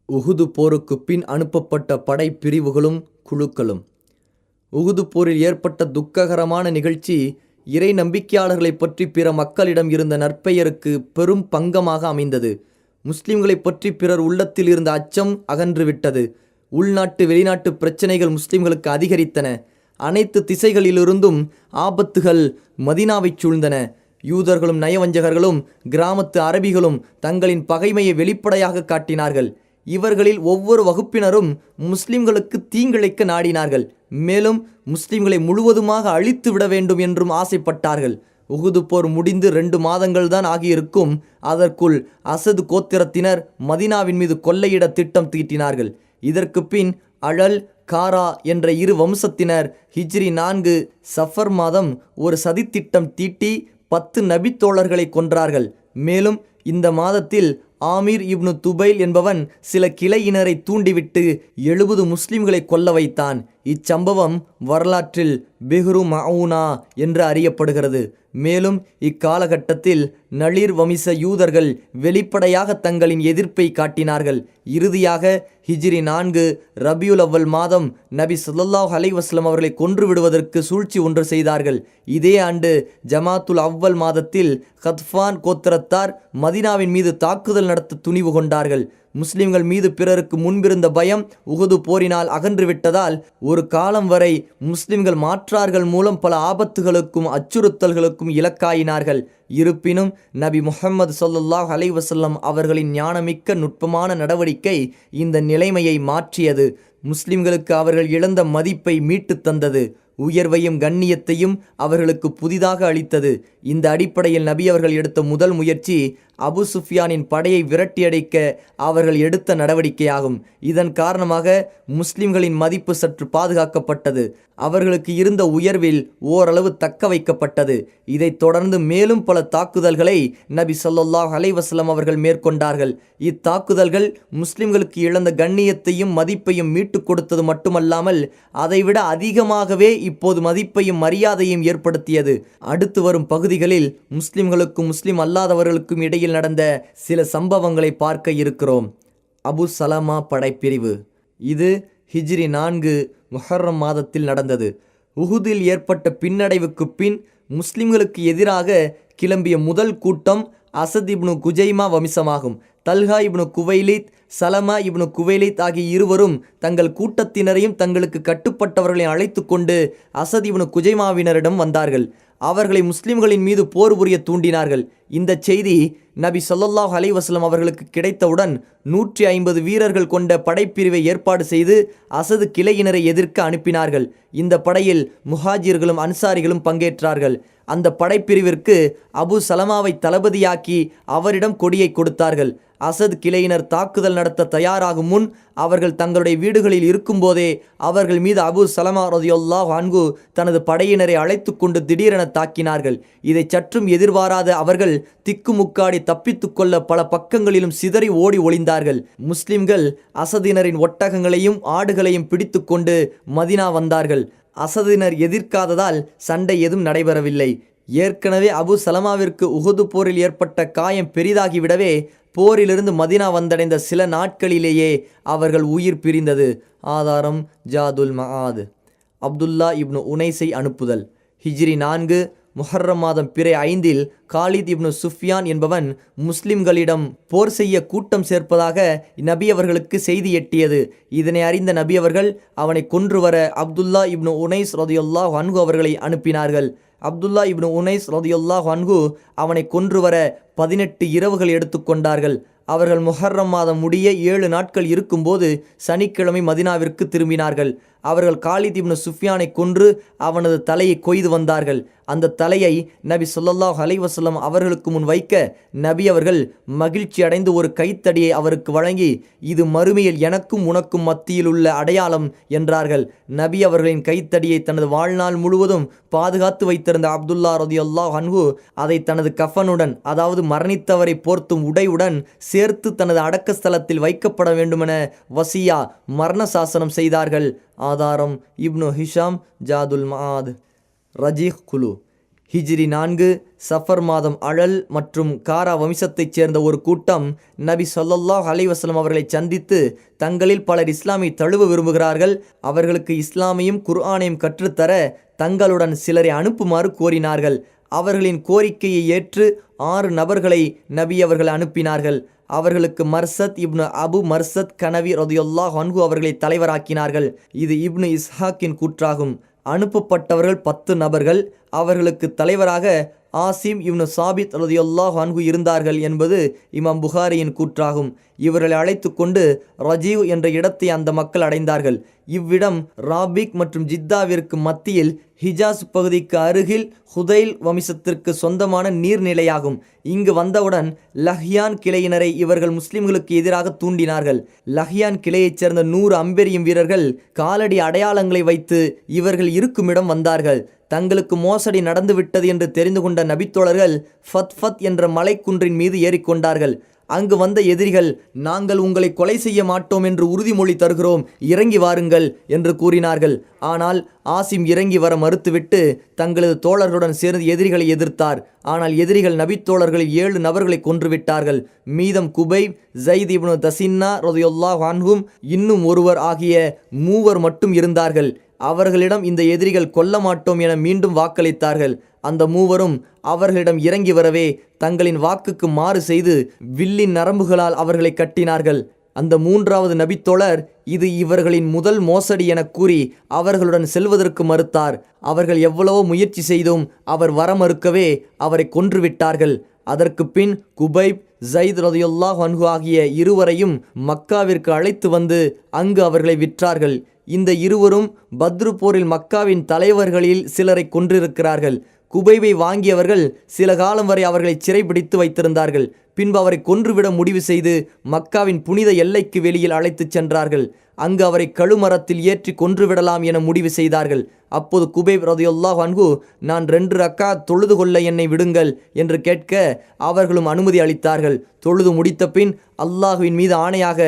உஹுது போருக்கு பின் அனுப்பப்பட்ட படைப்பிரிவுகளும் குழுக்களும். உஹுது போரில் ஏற்பட்ட துக்ககரமான நிகழ்ச்சி இறை நம்பிக்கையாளர்களைப் பற்றி பிற மக்களிடம் இருந்த நற்பெயருக்கு பெரும் பங்கமாக அமைந்தது. முஸ்லிம்களைப் பற்றி பிறர் உள்ளத்தில் இருந்த அச்சம் அகன்றுவிட்டது. உள்நாட்டு வெளிநாட்டு பிரச்சனைகள் முஸ்லிம்களுக்கு அதிகரித்தன. அனைத்து திசைகளிலிருந்தும் ஆபத்துகள் மதீனாவைச் சூழ்ந்தன. யூதர்களும் நயவஞ்சகர்களும் கிராமத்து அரபிகளும் தங்களின் பகைமையை வெளிப்படையாக காட்டினார்கள். இவர்களில் ஒவ்வொரு வகுப்பினரும் முஸ்லிம்களுக்கு தீங்கிழைக்க நாடினார்கள். மேலும் முஸ்லிம்களை முழுவதுமாக அழித்து விட வேண்டும் என்றும் ஆசைப்பட்டார்கள். உஹுது போர் முடிந்து 2 மாதங்கள் தான் ஆகியிருக்கும். அதற்குள் அசது கோத்திரத்தினர் மதீனாவின் மீது கொள்ளையிட திட்டம் தீட்டினார்கள். இதற்கு பின் அழல் காரா என்ற 2 வம்சத்தினர் ஹிஜ்ரி 4 சஃபர் மாதம் ஒரு சதித்திட்டம் தீட்டி 10 நபித்தோழர்களை கொன்றார்கள். மேலும் இந்த மாதத்தில் ஆமீர் இப்னு துபைல் என்பவன் சில கிளையினரை தூண்டிவிட்டு 70 முஸ்லிம்களை கொல்ல வைத்தான். இச்சம்பவம் வரலாற்றில் பிஹ்ரு மஊனா என்று அறியப்படுகிறது. மேலும் இக்காலகட்டத்தில் நளிர் வம்ச யூதர்கள் வெளிப்படையாக தங்களின் எதிர்ப்பை காட்டினார்கள். இறுதியாக ஹிஜ்ரி 4 ரபியுல் அவ்வல் மாதம் நபி ஸல்லல்லாஹு அலைஹி வஸல்லம் அவர்களை கொன்று விடுவதற்கு சூழ்ச்சி ஒன்று செய்தார்கள். இதே ஆண்டு ஜமாத்துல் அவ்வல் மாதத்தில் கத்ஃபான் கோத்திரத்தார் மதீனாவின் மீது தாக்குதல் நடத்த துணிவு கொண்டார்கள். முஸ்லிம்கள் மீது பிறருக்கு முன்பிருந்த பயம் உஹுது போரினால் அகன்றுவிட்டதால் ஒரு காலம் வரை முஸ்லிம்கள் மாற்றார்கள் மூலம் பல ஆபத்துகளுக்கும் அச்சுறுத்தல்களுக்கும் இலக்காயினார்கள். இருப்பினும் நபி முஹம்மது ஸல்லல்லாஹு அலைஹி வஸல்லம் அவர்களின் ஞானமிக்க நுட்பமான நடவடிக்கை இந்த நிலைமையை மாற்றியது. முஸ்லிம்களுக்கு அவர்கள் இழந்த மதிப்பை மீட்டு தந்தது. உயர்வையும் கண்ணியத்தையும் அவர்களுக்கு புதிதாக அளித்தது. இந்த அடிப்படையில் நபி அவர்கள் எடுத்த முதல் முயற்சி அபு சுஃபியானின் படையை விரட்டியடிக்க அவர்கள் எடுத்த நடவடிக்கையாகும். இதன் காரணமாக முஸ்லிம்களின் மதிப்பு சற்று பாதுகாக்கப்பட்டது. அவர்களுக்கு இருந்த உயர்வில் ஓரளவு தக்க வைக்கப்பட்டது. இதைத் தொடர்ந்து மேலும் பல தாக்குதல்களை நபி ஸல்லல்லாஹு அலைஹி வஸல்லம் அவர்கள் மேற்கொண்டார்கள். இத்தாக்குதல்கள் முஸ்லிம்களுக்கு இழந்த கண்ணியத்தையும் மதிப்பையும் மீட்டு கொடுத்தது மட்டுமல்லாமல் அதைவிட அதிகமாகவே இப்போது மதிப்பையும் மரியாதையும் ஏற்படுத்தியது. அடுத்து வரும் பகுதிகளில் முஸ்லிம்களுக்கும் முஸ்லிம் அல்லாதவர்களுக்கும் இடையில் நடந்த சில சம்பவங்களை பார்க்க இருக்கிறோம். அபு சலமா படைப்பிரிவு. இது ஹிஜ்ரி 4 முஹர்ரம் மாதத்தில் நடந்தது. உஹுதில் ஏற்பட்ட பின்னடைவுக்கு பின் முஸ்லிம்களுக்கு எதிராக கிளம்பிய முதல் கூட்டம் அசத் இப்னு குஜைமா வம்சமாகும். தல்ஹா இப்னு குவைலித், சலமா இப்னு குவைலித் ஆகிய இருவரும் தங்கள் கூட்டத்தினரையும் தங்களுக்கு கட்டுப்பட்டவர்களை அழைத்து கொண்டு அசத் இப்னு குஜைமாவினரிடம் வந்தார்கள். அவர்களை முஸ்லிம்களின் மீது போர் புரிய தூண்டினார்கள். இந்த செய்தி நபி ஸல்லல்லாஹு அலைஹி வஸல்லம் அவர்களுக்கு கிடைத்தவுடன் 150 வீரர்கள் கொண்ட படைப்பிரிவை ஏற்பாடு செய்து அசது கிளையினரை எதிர்க்க அனுப்பினார்கள். இந்த படையில் முஹாஜிர்களும் அன்சாரிகளும் பங்கேற்றார்கள். அந்த படைப்பிரிவிற்கு அபு சலமாவை தளபதியாக்கி அவரிடம் கொடியை கொடுத்தார்கள். அசத் கிளையினர் தாக்குதல் நடத்த தயாராகும் முன் அவர்கள் தங்களுடைய வீடுகளில் இருக்கும்போதே அவர்கள் மீது அபு சலமா ரலியல்லாஹு அன்ஹு தனது படையினரை அழைத்து கொண்டு திடீரென தாக்கினார்கள். இதை சற்றும் எதிர்பாராத அவர்கள் திக்குமுக்காடி தப்பித்து கொள்ள பல பக்கங்களிலும் சிதறி ஓடி ஒளிந்தார்கள். முஸ்லிம்கள் அசதினரின் ஒட்டகங்களையும் ஆடுகளையும் பிடித்து கொண்டு மதீனா வந்தார்கள். அசதினர் எதிர்க்காததால் சண்டை எதுவும் நடைபெறவில்லை. ஏற்கனவே அபு சலமாவிற்கு உஹுது போரில் ஏற்பட்ட காயம் பெரிதாகிவிடவே போரிலிருந்து மதீனா வந்தடைந்த சில நாட்களிலேயே அவர்கள் உயிர் பிரிந்தது. ஆதாரம் ஜாதுல் மஆத். அப்துல்லா இப்னு உனைஸை அனுப்புதல். ஹிஜ்ரி 4 முஹர்ரம் மாதம் பிறை 5 காலித் இப்னு சுஃபியான் என்பவன் முஸ்லிம்களிடம் போர் செய்ய கூட்டம் சேர்ப்பதாக நபி அவர்களுக்கு செய்தி எட்டியது. இதனை அறிந்த நபி அவர்கள் அவனை கொன்று வர அப்துல்லா இப்னு உனைஸ் ரலியல்லாஹு அன்ஹு அவர்களை அனுப்பினார்கள். அப்துல்லா இப்னு உனைஸ் ரலியல்லாஹு அன்ஹு அவனை கொன்று வர 18 இரவுகள் எடுத்துக்கொண்டார்கள். அவர்கள் முஹர்ரம் மாதம் முடிய 7 நாட்கள் இருக்கும்போது சனிக்கிழமை மதீனாவிற்கு திரும்பினார்கள். அவர்கள் காலித் இப்னு சுஃபியானை கொன்று அவனது தலையை கொய்து வந்தார்கள். அந்த தலையை நபி ஸல்லல்லாஹு அலைஹி வஸல்லம் அவர்களுக்கு முன் வைக்க நபி அவர்கள் மகிழ்ச்சி அடைந்து ஒரு கைத்தடியை அவருக்கு வழங்கி, இது மறுமையில் எனக்கும் உனக்கும் மத்தியில் உள்ள அடையாளம் என்றார்கள். நபி அவர்களின் கைத்தடியை தனது வாழ்நாள் முழுவதும் பாதுகாத்து வைத்திருந்த அப்துல்லா ரலியல்லாஹு அன்ஹு அதை தனது கஃபனுடன், அதாவது மரணித்தவரை போர்த்தும் உடையுடன் சேர்த்து தனது அடக்க ஸ்தலத்தில் வைக்கப்பட வேண்டுமென வசியா மரண சாசனம் செய்தார்கள். ஆதாரம் இப்னு ஹிஷாம் ஜாதுல் மஆத். ரஜீஹ் குலு. ஹிஜ்ரி 4 சஃபர் மாதம் அழல் மற்றும் காரா வம்சத்தைச் சேர்ந்த ஒரு கூட்டம் நபி ஸல்லல்லாஹு அலைஹி வஸல்லம் அவர்களை சந்தித்து தங்களில் பலர் இஸ்லாமை தழுவ விரும்புகிறார்கள், அவர்களுக்கு இஸ்லாமையும் குர்ஆனையும் கற்றுத்தர தங்களுடன் சிலரை அனுப்புமாறு கோரினார்கள். அவர்களின் கோரிக்கையை ஏற்று 6 நபர்களை நபி அவர்கள் அனுப்பினார்கள். அவர்களுக்கு மர்சத் இப்னு அபு மர்சத் கனவி ரதியல்லாஹு அன்ஹு அவர்களை தலைவராக்கினார்கள். இது இப்னு இஸ்ஹாக்கின் கூற்றாகும். அனுப்பப்பட்டவர்கள் 10 நபர்கள். அவர்களுக்கு தலைவராக ஆசிம் இப்னு சாபித் ரதியல்லாஹு அன்ஹு இருந்தார்கள் என்பது இமாம் புகாரியின் கூற்றாகும். இவர்களை அழைத்து கொண்டு ரஜீவ் என்ற இடத்தை அந்த மக்கள் அடைந்தார்கள். இவ்விடம் ராபிக் மற்றும் ஜித்தாவிற்கு மத்தியில் ஹிஜாஸ் பகுதிக்கு அருகில் ஹுதைல் வம்சத்திற்கு சொந்தமான நீர்நிலையாகும். இங்கு வந்தவுடன் லஹ்யான் கிளையினரை இவர்கள் முஸ்லிம்களுக்கு எதிராக தூண்டினார்கள். லஹ்யான் கிளையைச் சேர்ந்த 100 அம்பெரியும் வீரர்கள் காலடி அடையாளங்களை வைத்து இவர்கள் இருக்குமிடம் வந்தார்கள். தங்களுக்கு மோசடி நடந்துவிட்டது என்று தெரிந்து கொண்ட நபித்தோழர்கள் ஃபத் என்ற மலைக்குன்றின் மீது ஏறிக்கொண்டார்கள். அங்கு வந்த எதிரிகள், நாங்கள் உங்களை கொலை செய்ய மாட்டோம் என்று உறுதிமொழி தருகிறோம், இறங்கி வாருங்கள் என்று கூறினார்கள். ஆனால் ஆசிம் இறங்கி வர மறுத்துவிட்டு தங்களது தோழர்களுடன் சேர்ந்து எதிரிகளை எதிர்த்தார். ஆனால் எதிரிகள் நபித்தோழர்களில் 7 நபர்களை கொன்றுவிட்டார்கள். மீதம் குபைப், ஸைத் இப்னு தஸின்னா ரலியல்லாஹு அன்ஹும் இன்னும் ஒருவர் ஆகிய 3 மட்டும் இருந்தார்கள். அவர்களிடம் இந்த எதிரிகள் கொல்ல மாட்டோம் என மீண்டும் வாக்களித்தார்கள். அந்த 3 அவர்களிடம் இறங்கி வரவே தங்களின் வாக்குக்கு மாறு செய்து வில்லின் நரம்புகளால் அவர்களை கட்டினார்கள். அந்த 3வது நபித்தோழர் இது இவர்களின் முதல் மோசடி என கூறி அவர்களுடன் செல்வதற்கு மறுத்தார். அவர்கள் எவ்வளவோ முயற்சி செய்தும் அவர் வர மறுக்கவே அவரை கொன்றுவிட்டார்கள். அதற்கு பின் குபைப், ஸைத் ரலியல்லாஹு அன்ஹு ஆகிய இருவரையும் மக்காவிற்கு அழைத்து வந்து அங்கு அவர்களை விற்றார்கள். இந்த இருவரும் பத்ரு போரில் மக்காவின் தலைவர்களில் சிலரை கொன்றிருக்கிறார்கள். குபைபை வாங்கியவர்கள் சில காலம் வரை அவர்களை சிறைபிடித்து வைத்திருந்தார்கள். பின்பு அவரை கொன்றுவிட முடிவு செய்து மக்காவின் புனித எல்லைக்கு வெளியில் அழைத்துச் சென்றார்கள். அங்கு அவரை கழுமரத்தில் ஏற்றி கொன்றுவிடலாம் என முடிவு செய்தார்கள். அப்போது குபைப் ரலியல்லாஹு அன்ஹு, நான் 2 ரக்காத் தொழுது கொள்ள என்னை விடுங்கள் என்று கேட்க அவர்களும் அனுமதி அளித்தார்கள். தொழுது முடித்த பின், அல்லாஹுவின் மீது ஆணையாக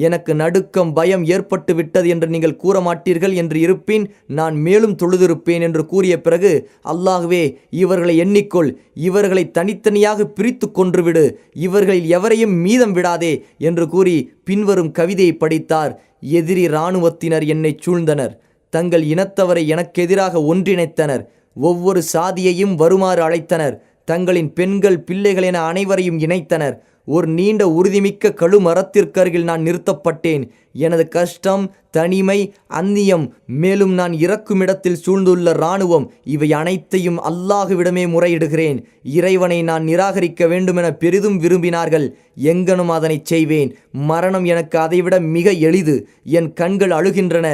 எனக்கு நடுக்கம், பயம் ஏற்பட்டு விட்டது என்று நீங்கள் கூற மாட்டீர்கள் என்று இருப்பின் நான் மேலும் தொழுதிருப்பேன் என்று கூறிய பிறகு, அல்லாஹுவே இவர்களை எண்ணிக்கொள், இவர்களை தனித்தனியாக பிரித்து கொன்றுவிடு, இவர்களில் எவரையும் மீதம் விடாதே என்று கூறி பின்வரும் கவிதையை படித்தார். எதிரி இராணுவத்தினர் என்னை சூழ்ந்தனர், தங்கள் இனத்தவரை எனக்கெதிராக ஒன்றிணைத்தனர், ஒவ்வொரு சாதியையும் வருமாறு அழைத்தனர், தங்களின் பெண்கள் பிள்ளைகள் என அனைவரையும் இணைத்தனர். ஒரு நீண்ட உறுதிமிக்க கழுமரத்திற்கருகில் நான் நிறுத்தப்பட்டேன். எனது கஷ்டம், தனிமை, அந்நியம், மேலும் நான் இறக்குமிடத்தில் சூழ்ந்துள்ள இராணுவம், இவை அனைத்தையும் அல்லாஹுவிடமே முறையிடுகிறேன். இறைவனை நான் நிராகரிக்க வேண்டுமென பெரிதும் விரும்பினார்கள். எங்கனும் அதனை செய்வேன். மரணம் எனக்கு அதைவிட மிக எளிது. என் கண்கள் அழுகின்றன,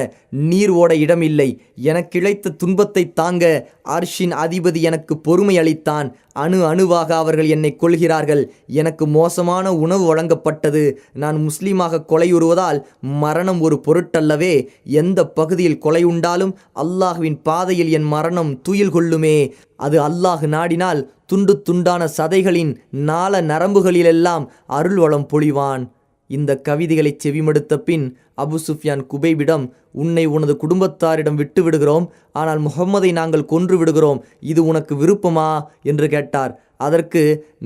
நீர் ஓட இடமில்லை. எனக்கிழைத்த துன்பத்தை தாங்க அர்ஷின் அதிபதி எனக்கு பொறுமை அளித்தான். அணுவாக அவர்கள் என்னை கொள்கிறார்கள். எனக்கு மோசமான உணவு வழங்கப்பட்டது. நான் முஸ்லீமாக கொலையுறுவதால் மரணம் ஒரு பொருட்டல்லவே. எந்த பகுதியில் கொலை உண்டாலும் அல்லாஹுவின் பாதையில் என் மரணம் துயில் கொள்ளுமே. அது அல்லாஹ் நாடினால் துண்டு துண்டான சதைகளின் நாள நரம்புகளிலெல்லாம் அருள்வளம் பொழிவான். இந்த கவிதைகளை செவிமடுத்த பின் அபு சுஃப்யான் குபைபிடம், உன்னை உனது குடும்பத்தாரிடம் விட்டு விடுகிறோம், ஆனால் முஹம்மதை நாங்கள் கொன்று விடுகிறோம், இது உனக்கு விருப்பமா என்று கேட்டார். அதற்கு,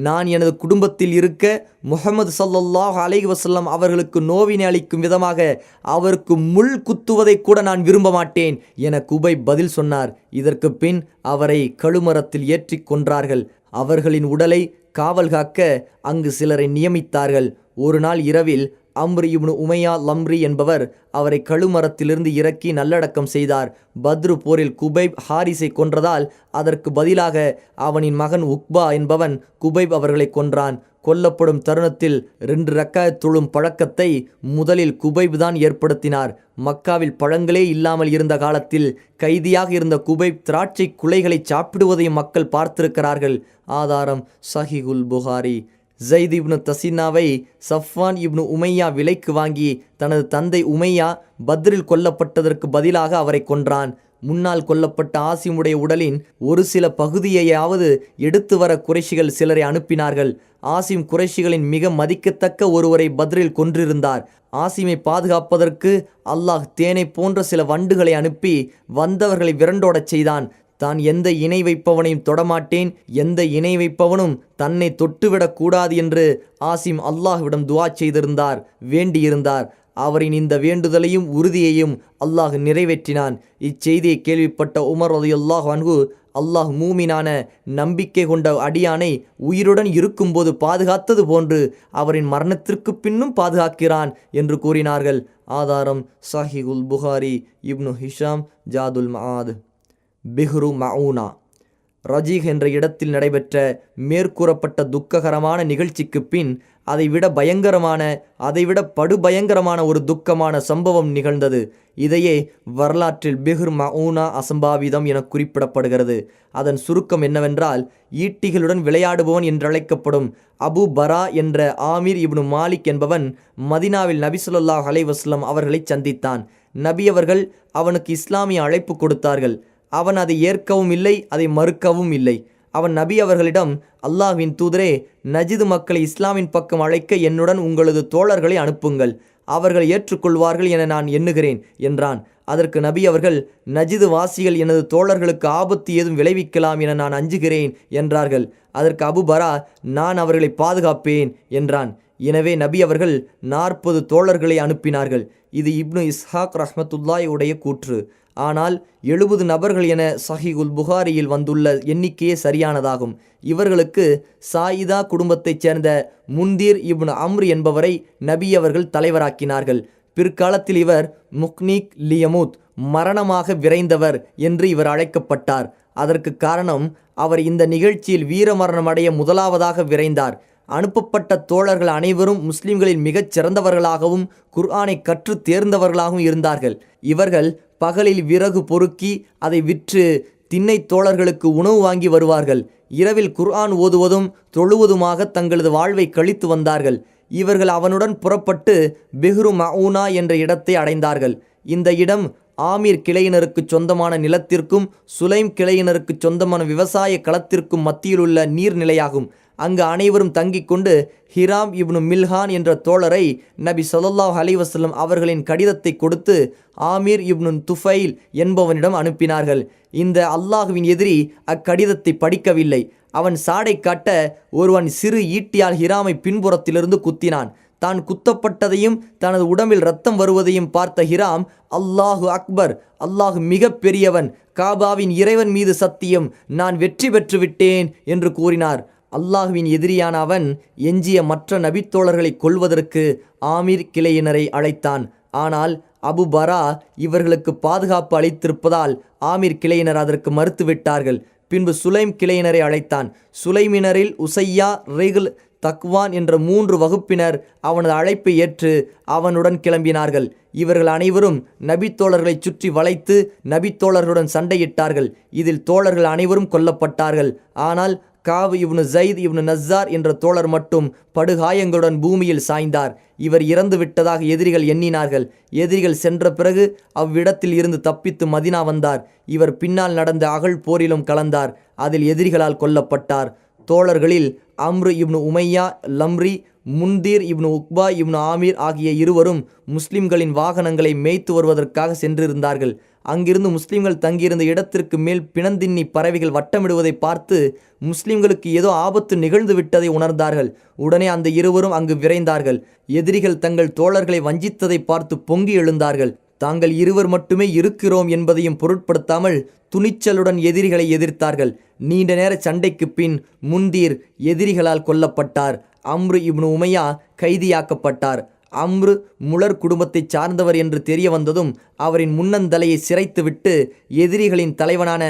நான் எனது குடும்பத்தில் இருக்க முஹம்மது ஸல்லல்லாஹு அலைஹி வஸல்லம் அவர்களுக்கு நோவினை அளிக்கும் விதமாக அவருக்கு முள் குத்துவதை கூட நான் விரும்ப மாட்டேன் என குபைப் பதில் சொன்னார். இதற்கு பின் அவரை கழுமரத்தில் ஏற்றி கொன்றார்கள். அவர்களின் உடலை காவல் காக்க அங்கு சிலரை நியமித்தார்கள். ஒரு நாள் இரவில் அம்ர் இப்னு உமையா லம்ரி என்பவர் அவரை கழுமரத்திலிருந்து இறக்கி நல்லடக்கம் செய்தார். பத்ரு போரில் குபைப் ஹாரிஸை கொன்றதால் அதற்கு பதிலாக அவனின் மகன் உக்பா என்பவன் குபைப் அவர்களை கொன்றான். கொல்லப்படும் தருணத்தில் 2 ரக்காத் தொழும் பழக்கத்தை முதலில் குபைப் தான் ஏற்படுத்தினார். மக்காவில் பழங்களே இல்லாமல் இருந்த காலத்தில் கைதியாக இருந்த குபைப் திராட்சை குலைகளை சாப்பிடுவதையும் மக்கள் பார்த்திருக்கிறார்கள். ஆதாரம் சஹீஹுல் புகாரி. ஸைத் இப்னு தஸின்னாவை சஃப்வான் இப்னு உமையா விலைக்கு வாங்கி தனது தந்தை உமையா பத்ரில் கொல்லப்பட்டதற்கு பதிலாக அவரை கொன்றான். முன்னால் கொல்லப்பட்ட ஆசிமுடைய உடலின் ஒரு சில பகுதியையாவது எடுத்து வர குறைஷிகள் சிலரை அனுப்பினார்கள். ஆசிம் குறைஷிகளின் மிக மதிக்கத்தக்க ஒருவரை பத்ரில் கொன்றிருந்தார். ஆசிமை பாதுகாப்பதற்கு அல்லாஹ் தேனை போன்ற சில வண்டுகளை அனுப்பி வந்தவர்களை விரண்டோடச் செய்தான். தான் எந்த இணை வைப்பவனையும் தொடமாட்டேன், எந்த இணை வைப்பவனும் தன்னை தொட்டுவிடக் கூடாது என்று ஆசிம் அல்லாஹ்விடம் துஆ செய்திருந்தார், வேண்டியிருந்தார். அவரின் இந்த வேண்டுதலையும் உறுதியையும் அல்லாஹ் நிறைவேற்றினான். இச்செய்தியை கேள்விப்பட்ட உமர் ரலியல்லாஹு அன்ஹு, அல்லாஹ் மூமினான நம்பிக்கை கொண்ட அடியானை உயிருடன் இருக்கும்போது பாதுகாத்தது போன்று அவரின் மரணத்திற்கு பின்னும் பாதுகாக்கிறான் என்று கூறினார்கள். ஆதாரம் சஹீஹுல் புகாரி, இப்னு ஹிஷாம், ஜாதுல் மஆத். பிஹ்ரு மஊனா. ரஜீஹ் என்ற இடத்தில் நடைபெற்ற மேற்கூறப்பட்ட துக்ககரமான நிகழ்ச்சிக்கு பின் அதைவிட படுபயங்கரமான ஒரு துக்கமான சம்பவம் நிகழ்ந்தது. இதையே வரலாற்றில் பிஹ்ர் மஊனா அசம்பாவிதம் என குறிப்பிடப்படுகிறது. அதன் சுருக்கம் என்னவென்றால், ஈட்டிகளுடன் விளையாடுபவன் என்றழைக்கப்படும் அபு பரா என்ற ஆமீர் இப்னு மாலிக் என்பவன் மதினாவில் நபி ஸல்லல்லாஹு அலைஹி வஸல்லம் அவர்களை சந்தித்தான். நபி அவர்கள் அவனுக்கு இஸ்லாமிய அழைப்பு கொடுத்தார்கள். அவன் அதை ஏற்கவும் இல்லை, அதை மறுக்கவும் இல்லை. அவன் நபி அவர்களிடம், அல்லாஹ்வின் தூதரே, நஜிது மக்களை இஸ்லாமின் பக்கம் அழைக்க என்னுடன் உங்களது தோழர்களை அனுப்புங்கள், அவர்கள் ஏற்றுக்கொள்வார்கள் என நான் எண்ணுகிறேன் என்றான். அதற்கு நபி அவர்கள், நஜிது வாசிகள் எனது தோழர்களுக்கு ஆபத்து ஏதும் விளைவிக்கலாம் என நான் அஞ்சுகிறேன் என்றார்கள். அதற்கு அபு பரா, நான் அவர்களை பாதுகாப்பேன் என்றான். எனவே நபி அவர்கள் 40 தோழர்களை அனுப்பினார்கள். இது இப்னு இஸ்ஹாக் ரஹ்மத்துல்லாஹி உடைய கூற்று. ஆனால் 70 நபர்கள் என சஹீஹுல் புகாரியில் வந்துள்ள எண்ணிக்கையே சரியானதாகும். இவர்களுக்கு சாயிதா குடும்பத்தைச் சேர்ந்த முந்தீர் இப்னு அம்ர் என்பவரை நபி அவர்கள் தலைவராக்கினார்கள். பிற்காலத்தில் இவர் முக்னிக் லியமூத், மரணமாக விரைந்தவர் என்று இவர் அழைக்கப்பட்டார். அதற்கு காரணம், அவர் இந்த நிகழ்ச்சியில் வீரமரணம் அடைய முதலாவதாக விரைந்தார். அனுப்பப்பட்ட தோழர்கள் அனைவரும் முஸ்லிம்களில் மிகச் சிறந்தவர்களாகவும் குர்ஆனை கற்று தேர்ந்தவர்களாகவும் இருந்தார்கள். இவர்கள் பகலில் விறகு பொறுக்கி அதை விற்று திண்ணை தோழர்களுக்கு உணவு வாங்கி வருவார்கள். இரவில் குர்ஆன் ஓதுவதும் தொழுவதுமாக தங்களது வாழ்வை கழித்து வந்தார்கள். இவர்கள் அவனுடன் புறப்பட்டு பிஹ்ரு மஊனா என்ற இடத்தை அடைந்தார்கள். இந்த இடம் ஆமீர் கிளையினருக்கு சொந்தமான நிலத்திற்கும் சுலைம் கிளையினருக்கு சொந்தமான விவசாய களத்திற்கும் மத்தியிலுள்ள நீர்நிலையாகும். அங்கு அனைவரும் தங்கிக் கொண்டு ஹிராம் இப்னு மில்ஹான் என்ற தோழரை நபி ஸல்லல்லாஹு அலைஹி வஸல்லம் அவர்களின் கடிதத்தை கொடுத்து ஆமீர் இப்னு துஃபைல் என்பவனிடம் அனுப்பினார்கள். இந்த அல்லாஹுவின் எதிரி அக்கடிதத்தை படிக்கவில்லை. அவன் சாடை காட்ட ஒருவன் சிறு ஈட்டியால் ஹிராமை பின்புறத்திலிருந்து குத்தினான். தான் குத்தப்பட்டதையும் தனது உடம்பில் இரத்தம் வருவதையும் பார்த்த ஹிராம், அல்லாஹு அக்பர், அல்லாஹு மிக பெரியவன், காபாவின் இறைவன் மீது சத்தியம், நான் வெற்றி பெற்று விட்டேன் என்று கூறினார். அல்லாஹுவின் எதிரியான அவன் எஞ்சிய மற்ற நபித்தோழர்களை கொல்வதற்கு ஆமீர் கிளையினரை அழைத்தான். ஆனால் அபு பரா இவர்களுக்கு பாதுகாப்பு அளித்திருப்பதால் ஆமீர் கிளையினர் அதற்கு மறுத்துவிட்டார்கள். பின்பு சுலைம் கிளையினரை அழைத்தான். சுலைமினரில் உசையா, ரிகுல், தக்வான் என்ற 3 வகுப்பினர் அவனது அழைப்பை ஏற்று அவனுடன் கிளம்பினார்கள். இவர்கள் அனைவரும் நபித்தோழர்களை சுற்றி வளைத்து நபித்தோழர்களுடன் சண்டையிட்டார்கள். இதில் தோழர்கள் அனைவரும் கொல்லப்பட்டார்கள். ஆனால் காவ் இப்னு ஜைத் இப்னு நஸ்ஸார் என்ற தோழர் மட்டும் படுகாயங்களுடன் பூமியில் சாய்ந்தார். இவர் இறந்து விட்டதாக எதிரிகள் எண்ணினார்கள். எதிரிகள் சென்ற பிறகு அவ்விடத்தில் இருந்து தப்பித்து மதினா வந்தார். இவர் பின்னால் நடந்த அகழ் போரிலும் கலந்தார். அதில் எதிரிகளால் கொல்லப்பட்டார். தோழர்களில் அம்ரு இப்னு உமையா லம்ரி, முந்தீர் இப்னு உக்பா இப்னு ஆமீர் ஆகிய இருவரும் முஸ்லிம்களின் வாகனங்களை மேய்த்து வருவதற்காக சென்றிருந்தார்கள். அங்கிருந்து முஸ்லிம்கள் தங்கியிருந்த இடத்திற்கு மேல் பிணந்தின்னி பறவைகள் வட்டமிடுவதை பார்த்து முஸ்லிம்களுக்கு ஏதோ ஆபத்து நிகழ்ந்து விட்டதை உணர்ந்தார்கள். உடனே அந்த இருவரும் அங்கு விரைந்தார்கள். எதிரிகள் தங்கள் தோழர்களை வஞ்சித்ததை பார்த்து பொங்கி எழுந்தார்கள். தாங்கள் இருவர் மட்டுமே இருக்கிறோம் என்பதையும் பொருட்படுத்தாமல் துணிச்சலுடன் எதிரிகளை எதிர்த்தார்கள். நீண்ட நேர சண்டைக்கு பின் முந்தீர் எதிரிகளால் கொல்லப்பட்டார். அம்ரு இப்னு உமையா கைதியாக்கப்பட்டார். அம்ரு முலர் குடும்பத்தை சார்ந்தவர் என்று தெரிய வந்ததும் அவரின் முன்னந்தலையை சிரைத்துவிட்டு எதிரிகளின் தலைவனான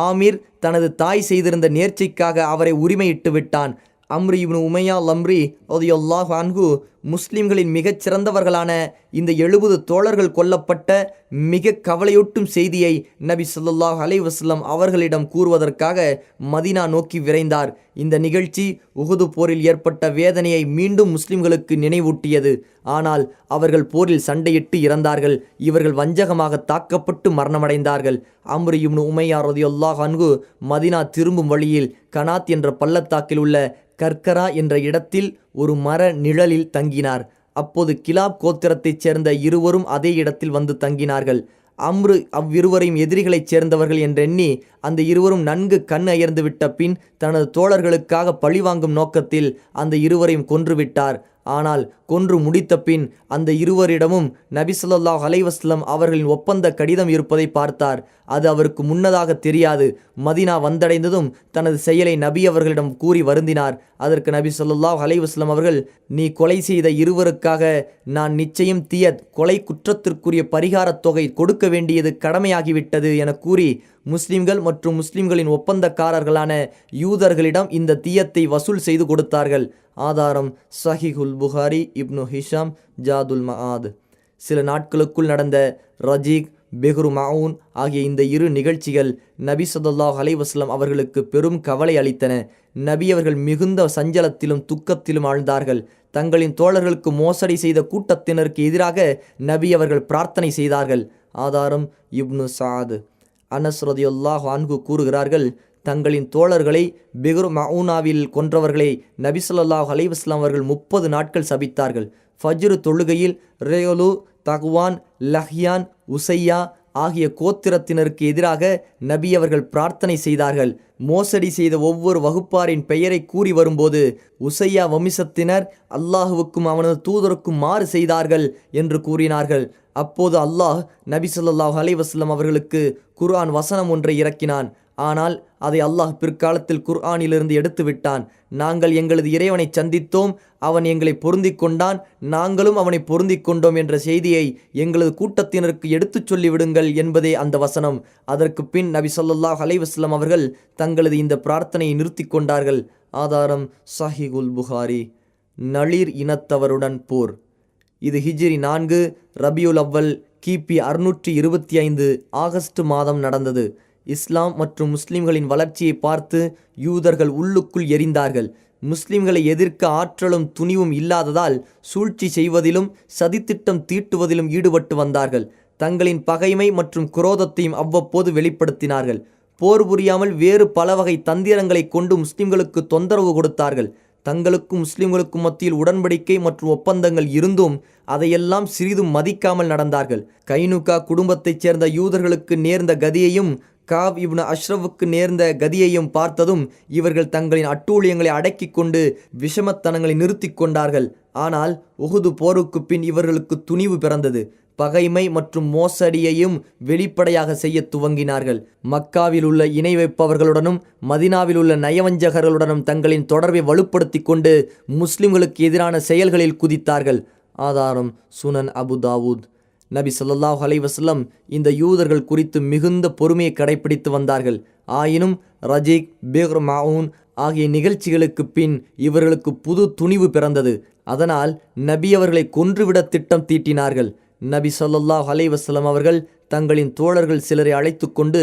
ஆமீர் தனது தாய் செய்திருந்த நேர்ச்சைக்காக அவரை உரிமையிட்டு விட்டான். அம்ரு இப்னு உமையா லம்ரி ரலியல்லாஹு அன்ஹு முஸ்லிம்களின் மிகச் சிறந்தவர்களான இந்த 70 தோழர்கள் கொல்லப்பட்ட மிக கவலையூட்டும் செய்தியை நபி ஸல்லல்லாஹு அலைஹி வஸல்லம் அவர்களிடம் கூறுவதற்காக மதீனா நோக்கி விரைந்தார். இந்த நிகழ்ச்சி உஹது போரில் ஏற்பட்ட வேதனையை மீண்டும் முஸ்லிம்களுக்கு நினைவூட்டியது. ஆனால் அவர்கள் போரில் சண்டையிட்டு இறந்தார்கள். இவர்கள் வஞ்சகமாக தாக்கப்பட்டு மரணமடைந்தார்கள். அம்ரு இப்னு உமையா ரலியல்லாஹு அன்ஹு மதீனா திரும்பும் வழியில் கனாத் என்ற பள்ளத்தாக்கில் உள்ள கர்கரா என்ற இடத்தில் ஒரு மர நிழலில் தங்கினார். அப்போது கிலாப் கோத்திரத்தைச் சேர்ந்த இருவரும் அதே இடத்தில் வந்து தங்கினார்கள். அம்ரு அவ்விருவரையும் எதிரிகளைச் சேர்ந்தவர்கள் என்றெண்ணி அந்த இருவரும் நன்கு கண் அயர்ந்து விட்ட பின் தனது தோழர்களுக்காக பழிவாங்கும் நோக்கத்தில் அந்த இருவரையும் கொன்றுவிட்டார். ஆனால் கொன்று முடித்த பின் அந்த இருவரிடமும் நபி ஸல்லல்லாஹு அலைஹி வஸல்லம் அவர்களின் ஒப்பந்த கடிதம் இருப்பதை பார்த்தார். அது அவருக்கு முன்னதாக தெரியாது. மதீனா வந்தடைந்ததும் தனது செயலை நபி அவர்களிடம் கூறி வருந்தினார். அதற்கு நபி ஸல்லல்லாஹு அலைஹி வஸல்லம் அவர்கள், நீ கொலை செய்த இருவருக்காக நான் நிச்சயம் கொலை குற்றத்திற்குரிய பரிகாரத் தொகை கொடுக்க வேண்டியது கடமையாகிவிட்டது என கூறி முஸ்லிம்கள் மற்றும் முஸ்லிம்களின் ஒப்பந்தக்காரர்களான யூதர்களிடம் இந்த தியத்தை வசூல் செய்து கொடுத்தார்கள். ஆதாரம் சஹீஹுல் புகாரி, இப்னு ஹிஷாம், ஜாதுல் மஆத். சில நாட்களுக்குள் நடந்த ரஜீக், பிஹ்ரு மஊன் ஆகிய இந்த இரு நிகழ்ச்சிகள் நபி ஸல்லல்லாஹு அலைஹி வஸல்லம் அவர்களுக்கு பெரும் கவலை அளித்தன. நபி அவர்கள் மிகுந்த சஞ்சலத்திலும் துக்கத்திலும் ஆழ்ந்தார்கள். தங்களின் தோழர்களுக்கு மோசடி செய்த கூட்டத்தினருக்கு எதிராக நபி அவர்கள் பிரார்த்தனை செய்தார்கள். ஆதாரம் இப்னு சாத். அனஸ் ரலியல்லாஹு அன்ஹு கூறுகிறார்கள், தங்களின் தோழர்களை பிஹ்ரு மஊனாவில் கொன்றவர்களை நபி ஸல்லல்லாஹு அலைஹி வஸல்லம் அவர்கள் 30 நாட்கள் சபித்தார்கள். ஃபஜ்ர் தொழுகையில் ரேலு, தக்வான், லஹ்யான், உசையா ஆகிய கோத்திரத்தினருக்கு எதிராக நபி அவர்கள் பிரார்த்தனை செய்தார்கள். மோசடி செய்த ஒவ்வொரு வகுப்பாரின் பெயரை கூறி வரும்போது உசையா வம்சத்தினர் அல்லாஹுவுக்கும் அவனது தூதருக்கும் மாறு செய்தார்கள் என்று கூறினார்கள். அப்போது அல்லாஹ் நபி ஸல்லல்லாஹு அலைஹி வஸல்லம் அவர்களுக்கு குர்ஆன் வசனம் ஒன்றை இறக்கினான். ஆனால் அதை அல்லாஹ் பிற்காலத்தில் குர்ஆனிலிருந்து எடுத்து விட்டான். நாங்கள் எங்களது இறைவனை சந்தித்தோம், அவன் எங்களை பொருந்திக் கொண்டான், நாங்களும் அவனை பொருந்திக் கொண்டோம் என்ற செய்தியை எங்களது கூட்டத்தினருக்கு எடுத்துச் சொல்லிவிடுங்கள் என்பதே அந்த வசனம். அதற்கு பின் நபி ஸல்லல்லாஹு அலைஹி வஸல்லம் அவர்கள் தங்களது இந்த பிரார்த்தனையை நிறுத்தி கொண்டார்கள். ஆதாரம் சஹீஹுல் புகாரி. நளிர் இனத்தவருடன் போர். இது ஹிஜ்ரி 4 ரபியுல் அவ்வல் கிபி 625 ஆகஸ்ட் மாதம் நடந்தது. இஸ்லாம் மற்றும் முஸ்லிம்களின் வளர்ச்சியை பார்த்து யூதர்கள் உள்ளுக்குள் எரிந்தார்கள். முஸ்லிம்களை எதிர்க்க ஆற்றலும் துணிவும் இல்லாததால் சூழ்ச்சி செய்வதிலும் சதித்திட்டம் தீட்டுவதிலும் ஈடுபட்டு வந்தார்கள். தங்களின் பகைமை மற்றும் குரோதத்தையும் அவ்வப்போது வெளிப்படுத்தினார்கள். போர் புரியாமல் வேறு பல வகை தந்திரங்களை கொண்டு முஸ்லிம்களுக்கு தொந்தரவு கொடுத்தார்கள். தங்களுக்கும் முஸ்லிம்களுக்கும் மத்தியில் உடன்படிக்கை மற்றும் ஒப்பந்தங்கள் இருந்தும் அதையெல்லாம் சிறிதும் மதிக்காமல் நடந்தார்கள். கைனுகா குடும்பத்தைச் சேர்ந்த யூதர்களுக்கு நேர்ந்த கதியையும் காப் இப்னு அஷ்ரஃபுக்கு நேர்ந்த கதியையும் பார்த்ததும் இவர்கள் தங்களின் அட்டூழியங்களை அடக்கி கொண்டு விஷமத்தனங்களை நிறுத்தி கொண்டார்கள். ஆனால் உஹுது போருக்கு பின் இவர்களுக்கு துணிவு பிறந்தது. பகைமை மற்றும் மோசடியையும் வெளிப்படையாக செய்ய துவங்கினார்கள். மக்காவில் உள்ள இணை வைப்பவர்களுடனும் மதினாவில் உள்ள நயவஞ்சகர்களுடனும் தங்களின் தொடர்பை வலுப்படுத்தி கொண்டு முஸ்லிம்களுக்கு எதிரான செயல்களில் குதித்தார்கள். ஆதாரம் சுனன் அபு தாவூத். நபி ஸல்லல்லாஹு அலைஹி வஸல்லம் இந்த யூதர்கள் குறித்து மிகுந்த பொறுமையை கடைபிடித்து வந்தார்கள். ஆயினும் ரஜீக், பிஹ்ரு மஊன் ஆகிய நிகழ்ச்சிகளுக்கு பின் இவர்களுக்கு புது துணிவு பிறந்தது. அதனால் நபி அவர்களை கொன்றுவிட திட்டம் தீட்டினார்கள். நபி ஸல்லல்லாஹு அலைஹி வஸல்லம் அவர்கள் தங்களின் தோழர்கள் சிலரை அழைத்து கொண்டு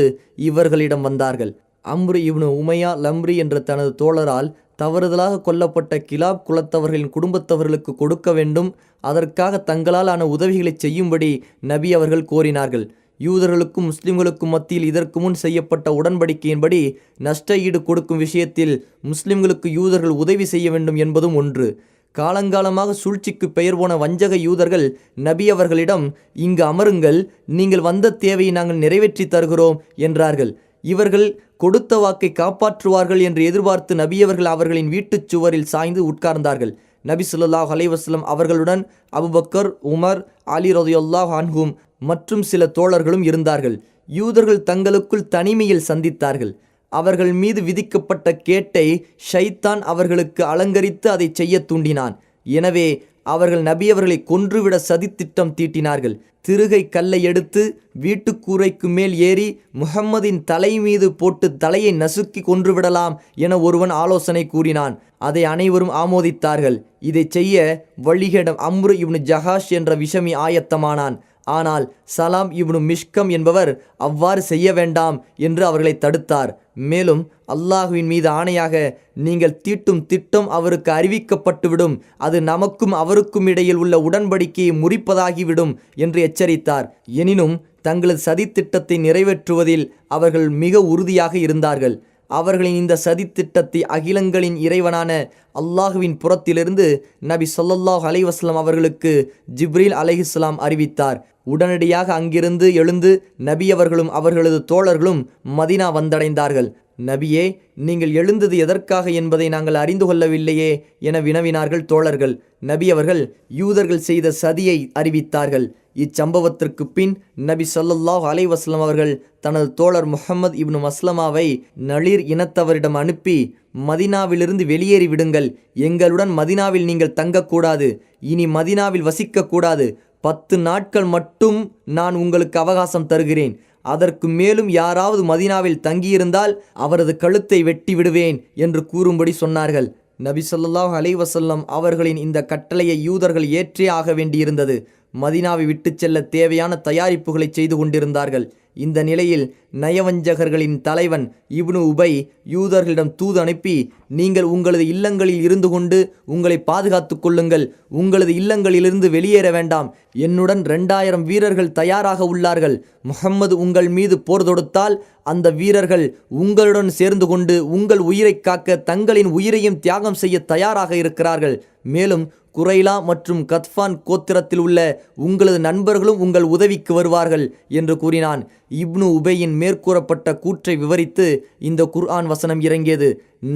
இவர்களிடம் வந்தார்கள். அம்ரு இப்னு உமையா லம்ரி என்ற தனது தோழரால் தவறுதலாக கொல்லப்பட்ட கிலாப் குலத்தவர்களின் குடும்பத்தவர்களுக்கு கொடுக்க வேண்டும், அதற்காக தங்களால் ஆன உதவிகளை செய்யும்படி நபி அவர்கள் கோரினார்கள். யூதர்களுக்கும் முஸ்லிம்களுக்கும் மத்தியில் இதற்கு முன் செய்யப்பட்ட உடன்படிக்கையின்படி நஷ்ட ஈடு கொடுக்கும் விஷயத்தில் முஸ்லிம்களுக்கு யூதர்கள் உதவி செய்ய வேண்டும் என்பதும் ஒன்று. காலங்காலமாக சூழ்ச்சிக்கு பெயர் போன வஞ்சக யூதர்கள் நபி அவர்களிடம், இங்கு அமருங்கள், நீங்கள் வந்த தேவையை நாங்கள் நிறைவேற்றி தருகிறோம் என்றார்கள். இவர்கள் கொடுத்த வாக்கை காப்பாற்றுவார்கள் என்று எதிர்பார்த்து நபியவர்கள் அவர்களின் வீட்டுச் சுவரில் சாய்ந்து உட்கார்ந்தார்கள். நபி ஸல்லல்லாஹு அலைஹி வஸல்லம் அவர்களுடன் அபூபக்கர், உமர், அலி ரலியல்லாஹு அன்ஹும் மற்றும் சில தோழர்களும் இருந்தார்கள். யூதர்கள் தங்களுக்குள் தனிமையில் சந்தித்தார்கள். அவர்கள் மீது விதிக்கப்பட்ட கேட்டை ஷைத்தான் அவர்களுக்கு அலங்கரித்து அதை செய்ய தூண்டினான். எனவே அவர்கள் நபியவர்களை கொன்றுவிட சதித்திட்டம் தீட்டினார்கள். திருகை கல்லை எடுத்து வீட்டுக்கூரைக்கு மேல் ஏறி முஹம்மதின் தலை மீது போட்டு தலையை நசுக்கி கொன்றுவிடலாம் என ஒருவன் ஆலோசனை கூறினான். அதை அனைவரும் ஆமோதித்தார்கள். இதை செய்ய வழிகேடம் அம்ரு இப்னு ஜஹாஷ் என்ற விஷமி ஆயத்தமானான். ஆனால் சலாம் இப்னு மிஷ்கம் என்பவர் அவ்வாறு செய்ய வேண்டாம் என்று அவர்களை தடுத்தார். மேலும் அல்லாஹுவின் மீது ஆணையாக, நீங்கள் தீட்டும் திட்டம் அவருக்கு அறிவிக்கப்பட்டுவிடும், அது நமக்கும் அவருக்கும் இடையில் உள்ள உடன்படிக்கையை முறிப்பதாகிவிடும் என்று எச்சரித்தார். எனினும் தங்களது சதித்திட்டத்தை நிறைவேற்றுவதில் அவர்கள் மிக உறுதியாக இருந்தார்கள். அவர்களின் இந்த சதித்திட்டத்தை அகிலங்களின் இறைவனான அல்லாஹுவின் புறத்திலிருந்து நபி ஸல்லல்லாஹு அலைஹி வஸல்லம் அவர்களுக்கு ஜிப்ரீல் அலைஹிஸ்ஸலாம் அறிவித்தார். உடனடியாக அங்கிருந்து எழுந்து நபி அவர்களும் அவர்களது தோழர்களும் மதீனா வந்தடைந்தார்கள். நபியே, நீங்கள் எழுந்தது எதற்காக என்பதை நாங்கள் அறிந்து கொள்ளவில்லையே என வினவினார்கள் தோழர்கள். நபி அவர்கள் யூதர்கள் செய்த சதியை அறிவித்தார்கள். இச்சம்பவத்திற்கு பின் நபி ஸல்லல்லாஹு அலைஹி வஸல்லம் அவர்கள் தனது தோழர் முஹம்மது இப்னு மஸ்லமாவை நளிர் இனத்தவரிடம் அனுப்பி, மதீனாவிலிருந்து வெளியேறி விடுங்கள், எங்களுடன் மதீனாவில் நீங்கள் தங்கக்கூடாது, இனி மதீனாவில் வசிக்கக்கூடாது, 10 நாட்கள் மட்டும் நான் உங்களுக்கு அவகாசம் தருகிறேன், அதற்கு மேலும் யாராவது மதீனாவில் தங்கியிருந்தால் அவரது கழுத்தை வெட்டி விடுவேன் என்று கூறும்படி சொன்னார்கள். நபி ஸல்லல்லாஹு அலைஹி வஸல்லம் அவர்களின் இந்த கட்டளையை யூதர்கள் ஏற்றே ஆக வேண்டியிருந்தது. மதீனாவை விட்டு செல்ல தேவையான தயாரிப்புகளை செய்து கொண்டிருந்தார்கள். இந்த நிலையில் நயவஞ்சகர்களின் தலைவன் இப்னு உபை யூதர்களிடம் தூது அனுப்பி, நீங்கள் உங்களது இல்லங்களில் இருந்து கொண்டு உங்களை பாதுகாத்து கொள்ளுங்கள், உங்களது இல்லங்களிலிருந்து வெளியேற வேண்டாம், என்னுடன் 2000 வீரர்கள் தயாராக உள்ளார்கள், முஹம்மது உங்கள் மீது போர் தொடுத்தால் அந்த வீரர்கள் உங்களுடன் சேர்ந்து கொண்டு உங்கள் உயிரை காக்க தங்களின் உயிரையும் தியாகம் செய்ய தயாராக இருக்கிறார்கள், மேலும் குரைலா மற்றும் கத்ஃபான் கோத்திரத்தில் உள்ள உங்களது நண்பர்களும் உங்கள் உதவிக்கு வருவார்கள் என்று கூறினான். இப்னு உபையின் மேற்கூறப்பட்ட கூற்றை விவரித்து இந்த குர்ஆன் வசனம் இறங்கியது.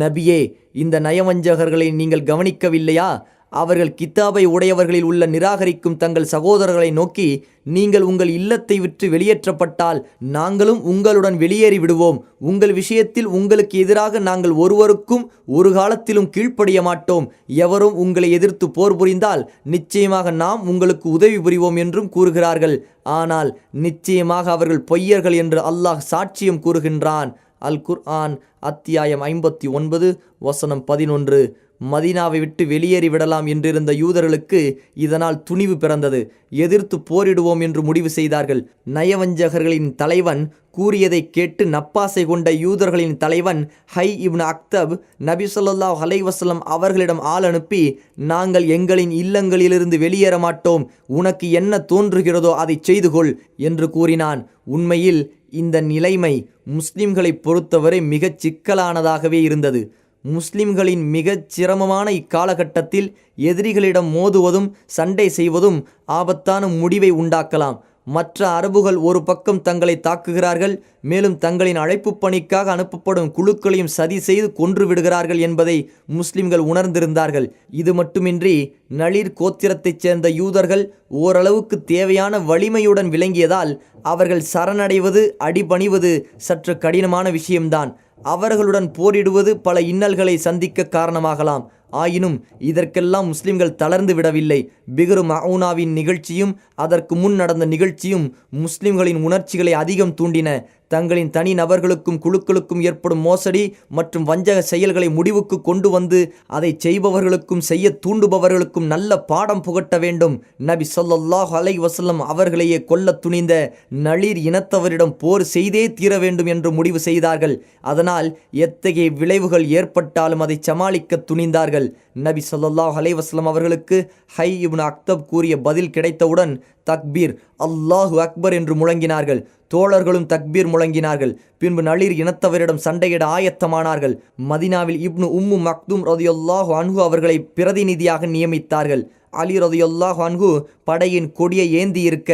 நபியே, இந்த நயவஞ்சகர்களை நீங்கள் கவனிக்கவில்லையா? அவர்கள் கித்தாபை உடையவர்களில் உள்ள நிராகரிக்கும் தங்கள் சகோதரர்களை நோக்கி, நீங்கள் உங்கள் இல்லத்தை விட்டு வெளியேற்றப்பட்டால் நாங்களும் உங்களுடன் வெளியேறி விடுவோம், உங்கள் விஷயத்தில் உங்களுக்கு எதிராக நாங்கள் ஒருவருக்கும் ஒரு காலத்திலும் கீழ்ப்படிய மாட்டோம், எவரும் உங்களை எதிர்த்து போர் புரிந்தால் நிச்சயமாக நாம் உங்களுக்கு உதவி புரிவோம் என்றும் கூறுகிறார்கள். ஆனால் நிச்சயமாக அவர்கள் பொய்யர்கள் என்று அல்லாஹ் சாட்சியம் கூறுகின்றான். அல் குர்ஆன் அத்தியாயம் 59 வசனம் 11. மதீனாவை விட்டு வெளியேறி விடலாம் என்றிருந்த யூதர்களுக்கு இதனால் துணிவு பிறந்தது. எதிர்த்து போரிடுவோம் என்று முடிவு செய்தார்கள். நயவஞ்சகர்களின் தலைவன் கூறியதை கேட்டு நப்பாசை கொண்ட யூதர்களின் தலைவன் ஹை இப்னு அக்தப் நபி ஸல்லல்லாஹு அலைஹி வஸல்லம் அவர்களிடம் ஆள் அனுப்பி, நாங்கள் எங்களின் இல்லங்களிலிருந்து வெளியேற மாட்டோம், உனக்கு என்ன தோன்றுகிறதோ அதை செய்து கொள் என்று கூறினான். உண்மையில் இந்த நிலைமை முஸ்லிம்களை பொறுத்தவரை மிகச் சிக்கலானதாகவே இருந்தது. முஸ்லிம்களின் மிகச் சிரமமான இக்காலகட்டத்தில் எதிரிகளிடம் மோதுவதும் சண்டை செய்வதும் ஆபத்தான முடிவை உண்டாக்கலாம். மற்ற அரபுகள் ஒரு பக்கம் தங்களை தாக்குகிறார்கள், மேலும் தங்களின் அழைப்பு பணிக்காக அனுப்பப்படும் குழுக்களையும் சதி செய்து கொன்று விடுகிறார்கள் என்பதை முஸ்லிம்கள் உணர்ந்திருந்தார்கள். இது மட்டுமின்றி நளிர் கோத்திரத்தைச் சேர்ந்த யூதர்கள் ஓரளவுக்கு தேவையான வலிமையுடன் விளங்கியதால் அவர்கள் சரணடைவது, அடிபணிவது சற்று கடினமான விஷயம்தான். அவர்களுடன் போரிடுவது பல இன்னல்களை சந்திக்க காரணமாகலாம். ஆயினும் இதற்கெல்லாம் முஸ்லிம்கள் தளர்ந்து விடவில்லை. பிக்ரு மஊனாவின் நிகழ்ச்சியும் அதற்கு முன் நடந்த நிகழ்ச்சியும் முஸ்லிம்களின் உணர்ச்சிகளை அதிகம் தூண்டின. தங்களின் தனி நபர்களுக்கும் குழுக்களுக்கும் ஏற்படும் மோசடி மற்றும் வஞ்சக செயல்களை முடிவுக்கு கொண்டு வந்து அதை செய்பவர்களுக்கும் செய்ய தூண்டுபவர்களுக்கும் நல்ல பாடம் புகட்ட வேண்டும். நபி ஸல்லல்லாஹு அலைஹி வஸல்லம் அவர்களையே கொல்ல துணிந்த நளிர் இனத்தவரிடம் போர் செய்தே தீர வேண்டும் என்று முடிவு செய்தார்கள். அதனால் எத்தகைய விளைவுகள் ஏற்பட்டாலும் அதை சமாளிக்க துணிந்தார்கள். நபி ஸல்லல்லாஹு அலைஹி வஸல்லம் அவர்களுக்கு ஹை இப்னு அக்தப் கூறிய பதில் கிடைத்தவுடன் தக்பீர், அல்லாஹு அக்பர் என்று முழங்கினார்கள். தோழர்களும் தக்பீர் முழங்கினார்கள். பின்பு நளிர் இனத்தவரிடம் சண்டையிட ஆயத்தமானார்கள். மதீனாவில் இப்னு உம்மு மக்தும் ரலியல்லாஹு அன்ஹு அவர்களை பிரதிநிதியாக நியமித்தார்கள். அலி ரலியல்லாஹு அன்ஹு படையின் கொடியை ஏந்தி இருக்க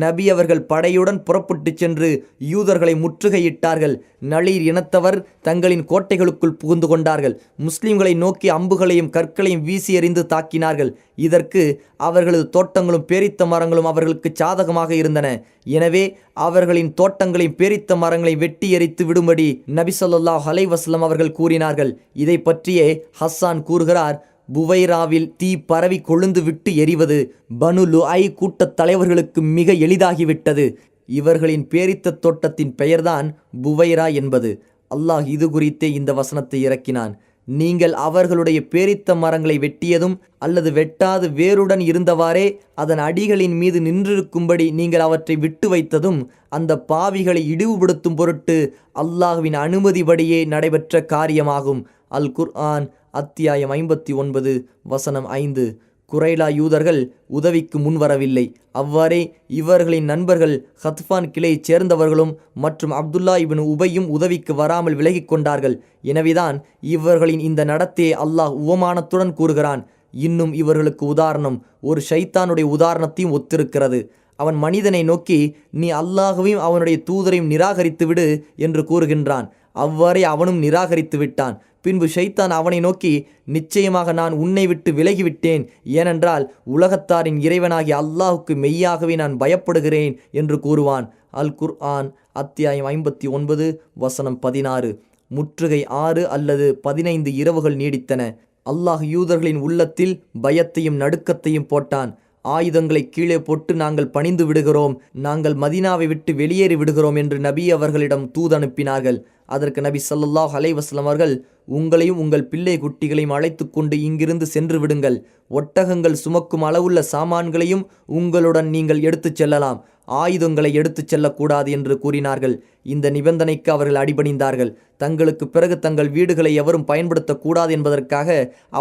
நபி அவர்கள் படையுடன் புறப்பட்டு சென்று யூதர்களை முற்றுகையிட்டார்கள். நளிர் இனத்தவர் தங்களின் கோட்டைகளுக்குள் புகுந்து கொண்டார்கள். முஸ்லிம்களை நோக்கி அம்புகளையும் கற்களையும் வீசி எறிந்து தாக்கினார்கள். இதற்கு அவர்களது தோட்டங்களும் பேரித்த மரங்களும் அவர்களுக்கு சாதகமாக இருந்தன. எனவே அவர்களின் தோட்டங்களையும் பேரித்த மரங்களை வெட்டி எரித்து விடும்படி நபி ஸல்லல்லாஹு அலைஹி வஸல்லம் அவர்கள் கூறினார்கள். இதை பற்றியே ஹஸ்ஸான் கூறுகிறார், புவைராவில் தீ பரவி கொழுந்து விட்டு எரிவது பனு லுஐ கூட்டத் தலைவர்களுக்கு மிக எளிதாகிவிட்டது. இவர்களின் பேரித்த தோட்டத்தின் பெயர்தான் புவைரா என்பது. அல்லாஹ் இது குறித்தே இந்த வசனத்தை இறக்கினான். நீங்கள் அவர்களுடைய பேரித்த மரங்களை வெட்டியதும் அல்லது வெட்டாது வேருடன் இருந்தவாறே அதன் அடிகளின் மீது நின்றிருக்கும்படி நீங்கள் அவற்றை விட்டு வைத்ததும் அந்த பாவிகளை இழிவுபடுத்தும் பொருட்டு அல்லாஹ்வின் அனுமதிபடியே நடைபெற்ற காரியமாகும். அல் குர்ஆன் அத்தியாயம் 59 வசனம் 5. குறைலா யூதர்கள் உதவிக்கு முன்வரவில்லை. அவ்வாறே இவர்களின் நண்பர்கள் ஹத்ஃபான் கிளையைச் சேர்ந்தவர்களும் மற்றும் அப்துல்லா இப்னு உபையும் உதவிக்கு வராமல் விலகிக் கொண்டார்கள். எனவேதான் இவர்களின் இந்த நடத்தையை அல்லாஹ் உவமானத்துடன் கூறுகிறான். இன்னும் இவர்களுக்கு உதாரணம் ஒரு ஷைத்தானுடைய உதாரணத்தையும் ஒத்திருக்கிறது. அவன் மனிதனை நோக்கி, நீ அல்லாஹ்வையும் அவனுடைய தூதரையும் நிராகரித்து விடு என்று கூறுகின்றான். அவ்வாறே அவனும் நிராகரித்து விட்டான். பின்பு ஷைத்தான் அவனை நோக்கி, நிச்சயமாக நான் உன்னை விட்டு விலகிவிட்டேன், ஏனென்றால் உலகத்தாரின் இறைவனாகிய அல்லாஹுக்கு மெய்யாகவே நான் பயப்படுகிறேன் என்று கூறுவான். அல் குர்ஆன் அத்தியாயம் 59 வசனம் 16. முற்றுகை 6 அல்லது 15 இரவுகள் நீடித்தன. அல்லாஹ் யூதர்களின் உள்ளத்தில் பயத்தையும் நடுக்கத்தையும் போட்டான். ஆயுதங்களை கீழே போட்டு நாங்கள் பணிந்து விடுகிறோம், நாங்கள் மதீனாவை விட்டு வெளியேறி விடுகிறோம் என்று நபி அவர்களிடம் தூதனுப்பினார்கள். அதற்கு நபி ஸல்லல்லாஹு அலைஹி வஸல்லம் அவர்கள், உங்களையும் உங்கள் பிள்ளை குட்டிகளையும் அழைத்து கொண்டு இங்கிருந்து சென்று விடுங்கள். ஒட்டகங்கள் சுமக்கும் அளவுள்ள சாமான்களையும் உங்களுடன் நீங்கள் எடுத்துச் செல்லலாம், ஆயுதங்களை எடுத்துச் செல்லக்கூடாது என்று கூறினார்கள். இந்த நிபந்தனைக்கு அவர்கள் அடிபணிந்தார்கள். தங்களுக்கு பிறகு தங்கள் வீடுகளை எவரும் பயன்படுத்தக்கூடாது என்பதற்காக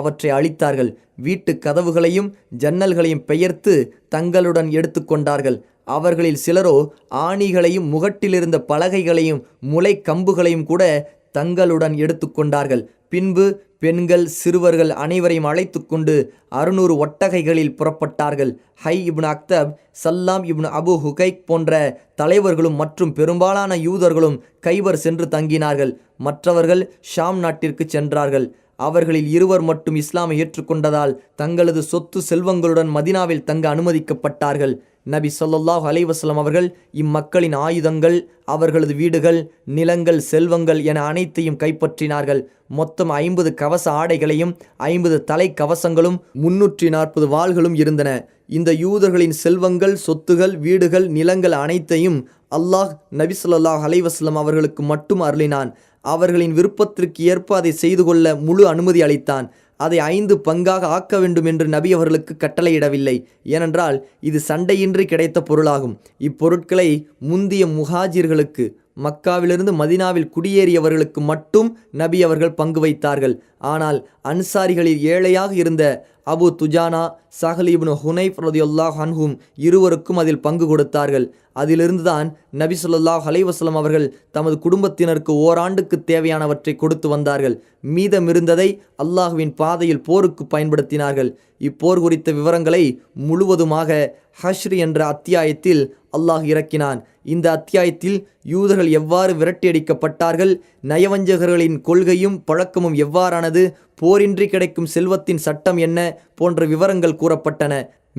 அவற்றை அழித்தார்கள். வீட்டு கதவுகளையும் ஜன்னல்களையும் பெயர்த்து தங்களுடன் எடுத்து கொண்டார்கள். அவர்களில் சிலரோ ஆணிகளையும் முகட்டிலிருந்த பலகைகளையும் முளை கம்புகளையும் கூட தங்களுடன் எடுத்து கொண்டார்கள். பின்பு பெண்கள் சிறுவர்கள் அனைவரையும் அழைத்து கொண்டு 600 ஒட்டகைகளில் புறப்பட்டார்கள். ஹை இப்னு அக்தப், சல்லாம் இப்னு அபு ஹுகைக் போன்ற தலைவர்களும் மற்றும் பெரும்பாலான யூதர்களும் கைபர் சென்று தங்கினார்கள். மற்றவர்கள் ஷாம் நாட்டிற்கு சென்றார்கள். அவர்களில் 2 மட்டும் இஸ்லாமை ஏற்றுக்கொண்டதால் தங்களது சொத்து செல்வங்களுடன் மதீனாவில் தங்க அனுமதிக்கப்பட்டார்கள். நபி ஸல்லல்லாஹு அலைஹி வஸல்லம் அவர்கள் இம்மக்களின் ஆயுதங்கள், அவர்களது வீடுகள், நிலங்கள், செல்வங்கள் என அனைத்தையும் கைப்பற்றினார்கள். மொத்தம் 50 கவச ஆடைகளையும் 50 தலை கவசங்களும் 340 வாள்களும் இருந்தன. இந்த யூதர்களின் செல்வங்கள், சொத்துகள், வீடுகள், நிலங்கள் அனைத்தையும் அல்லாஹ் நபி ஸல்லல்லாஹு அலைஹி வஸல்லம் அவர்களுக்கு மட்டும் அருளினான். அவர்களின் விருப்பத்திற்கு ஏற்ப அதை செய்து கொள்ள முழு அனுமதி அளித்தான். அதை 5 பங்காக ஆக்க வேண்டும் என்று நபி அவர்களுக்கு கட்டளையிடவில்லை. ஏனென்றால் இது சண்டையின்றி கிடைத்த பொருளாகும். இப்பொருட்களை முந்திய முஹாஜிர்களுக்கு, மக்காவிலிருந்து மதீனாவில் குடியேறியவர்களுக்கு மட்டும் நபி அவர்கள் பங்கு வைத்தார்கள். ஆனால் அன்சாரிகளில் ஏழையாக இருந்த அபு துஜானா, சஹல் இப்னு ஹுனைஃப் ரலியல்லாஹு அன்ஹும் இருவருக்கும் அதில் பங்கு கொடுத்தார்கள். அதிலிருந்துதான் நபி ஸல்லல்லாஹு அலைஹி வஸல்லம் அவர்கள் தமது குடும்பத்தினருக்கு ஓராண்டுக்கு தேவையானவற்றை கொடுத்து வந்தார்கள். மீதமிருந்ததை அல்லாஹ்வின் பாதையில் போருக்கு பயன்படுத்தினார்கள். இப்போர் குறித்த விவரங்களை முழுவதுமாக ஹஷ்ர் என்ற அத்தியாயத்தில் அல்லாஹ் இறக்கினான். இந்த அத்தியாயத்தில் யூதர்கள் எவ்வாறு விரட்டியடிக்கப்பட்டார்கள், நயவஞ்சகர்களின் கொள்கையும் பழக்கமும் எவ்வாறானது, போரின்றி கிடைக்கும் செல்வத்தின் சட்டம் என்ன போன்ற விவரங்கள் கூறப்பட்டன.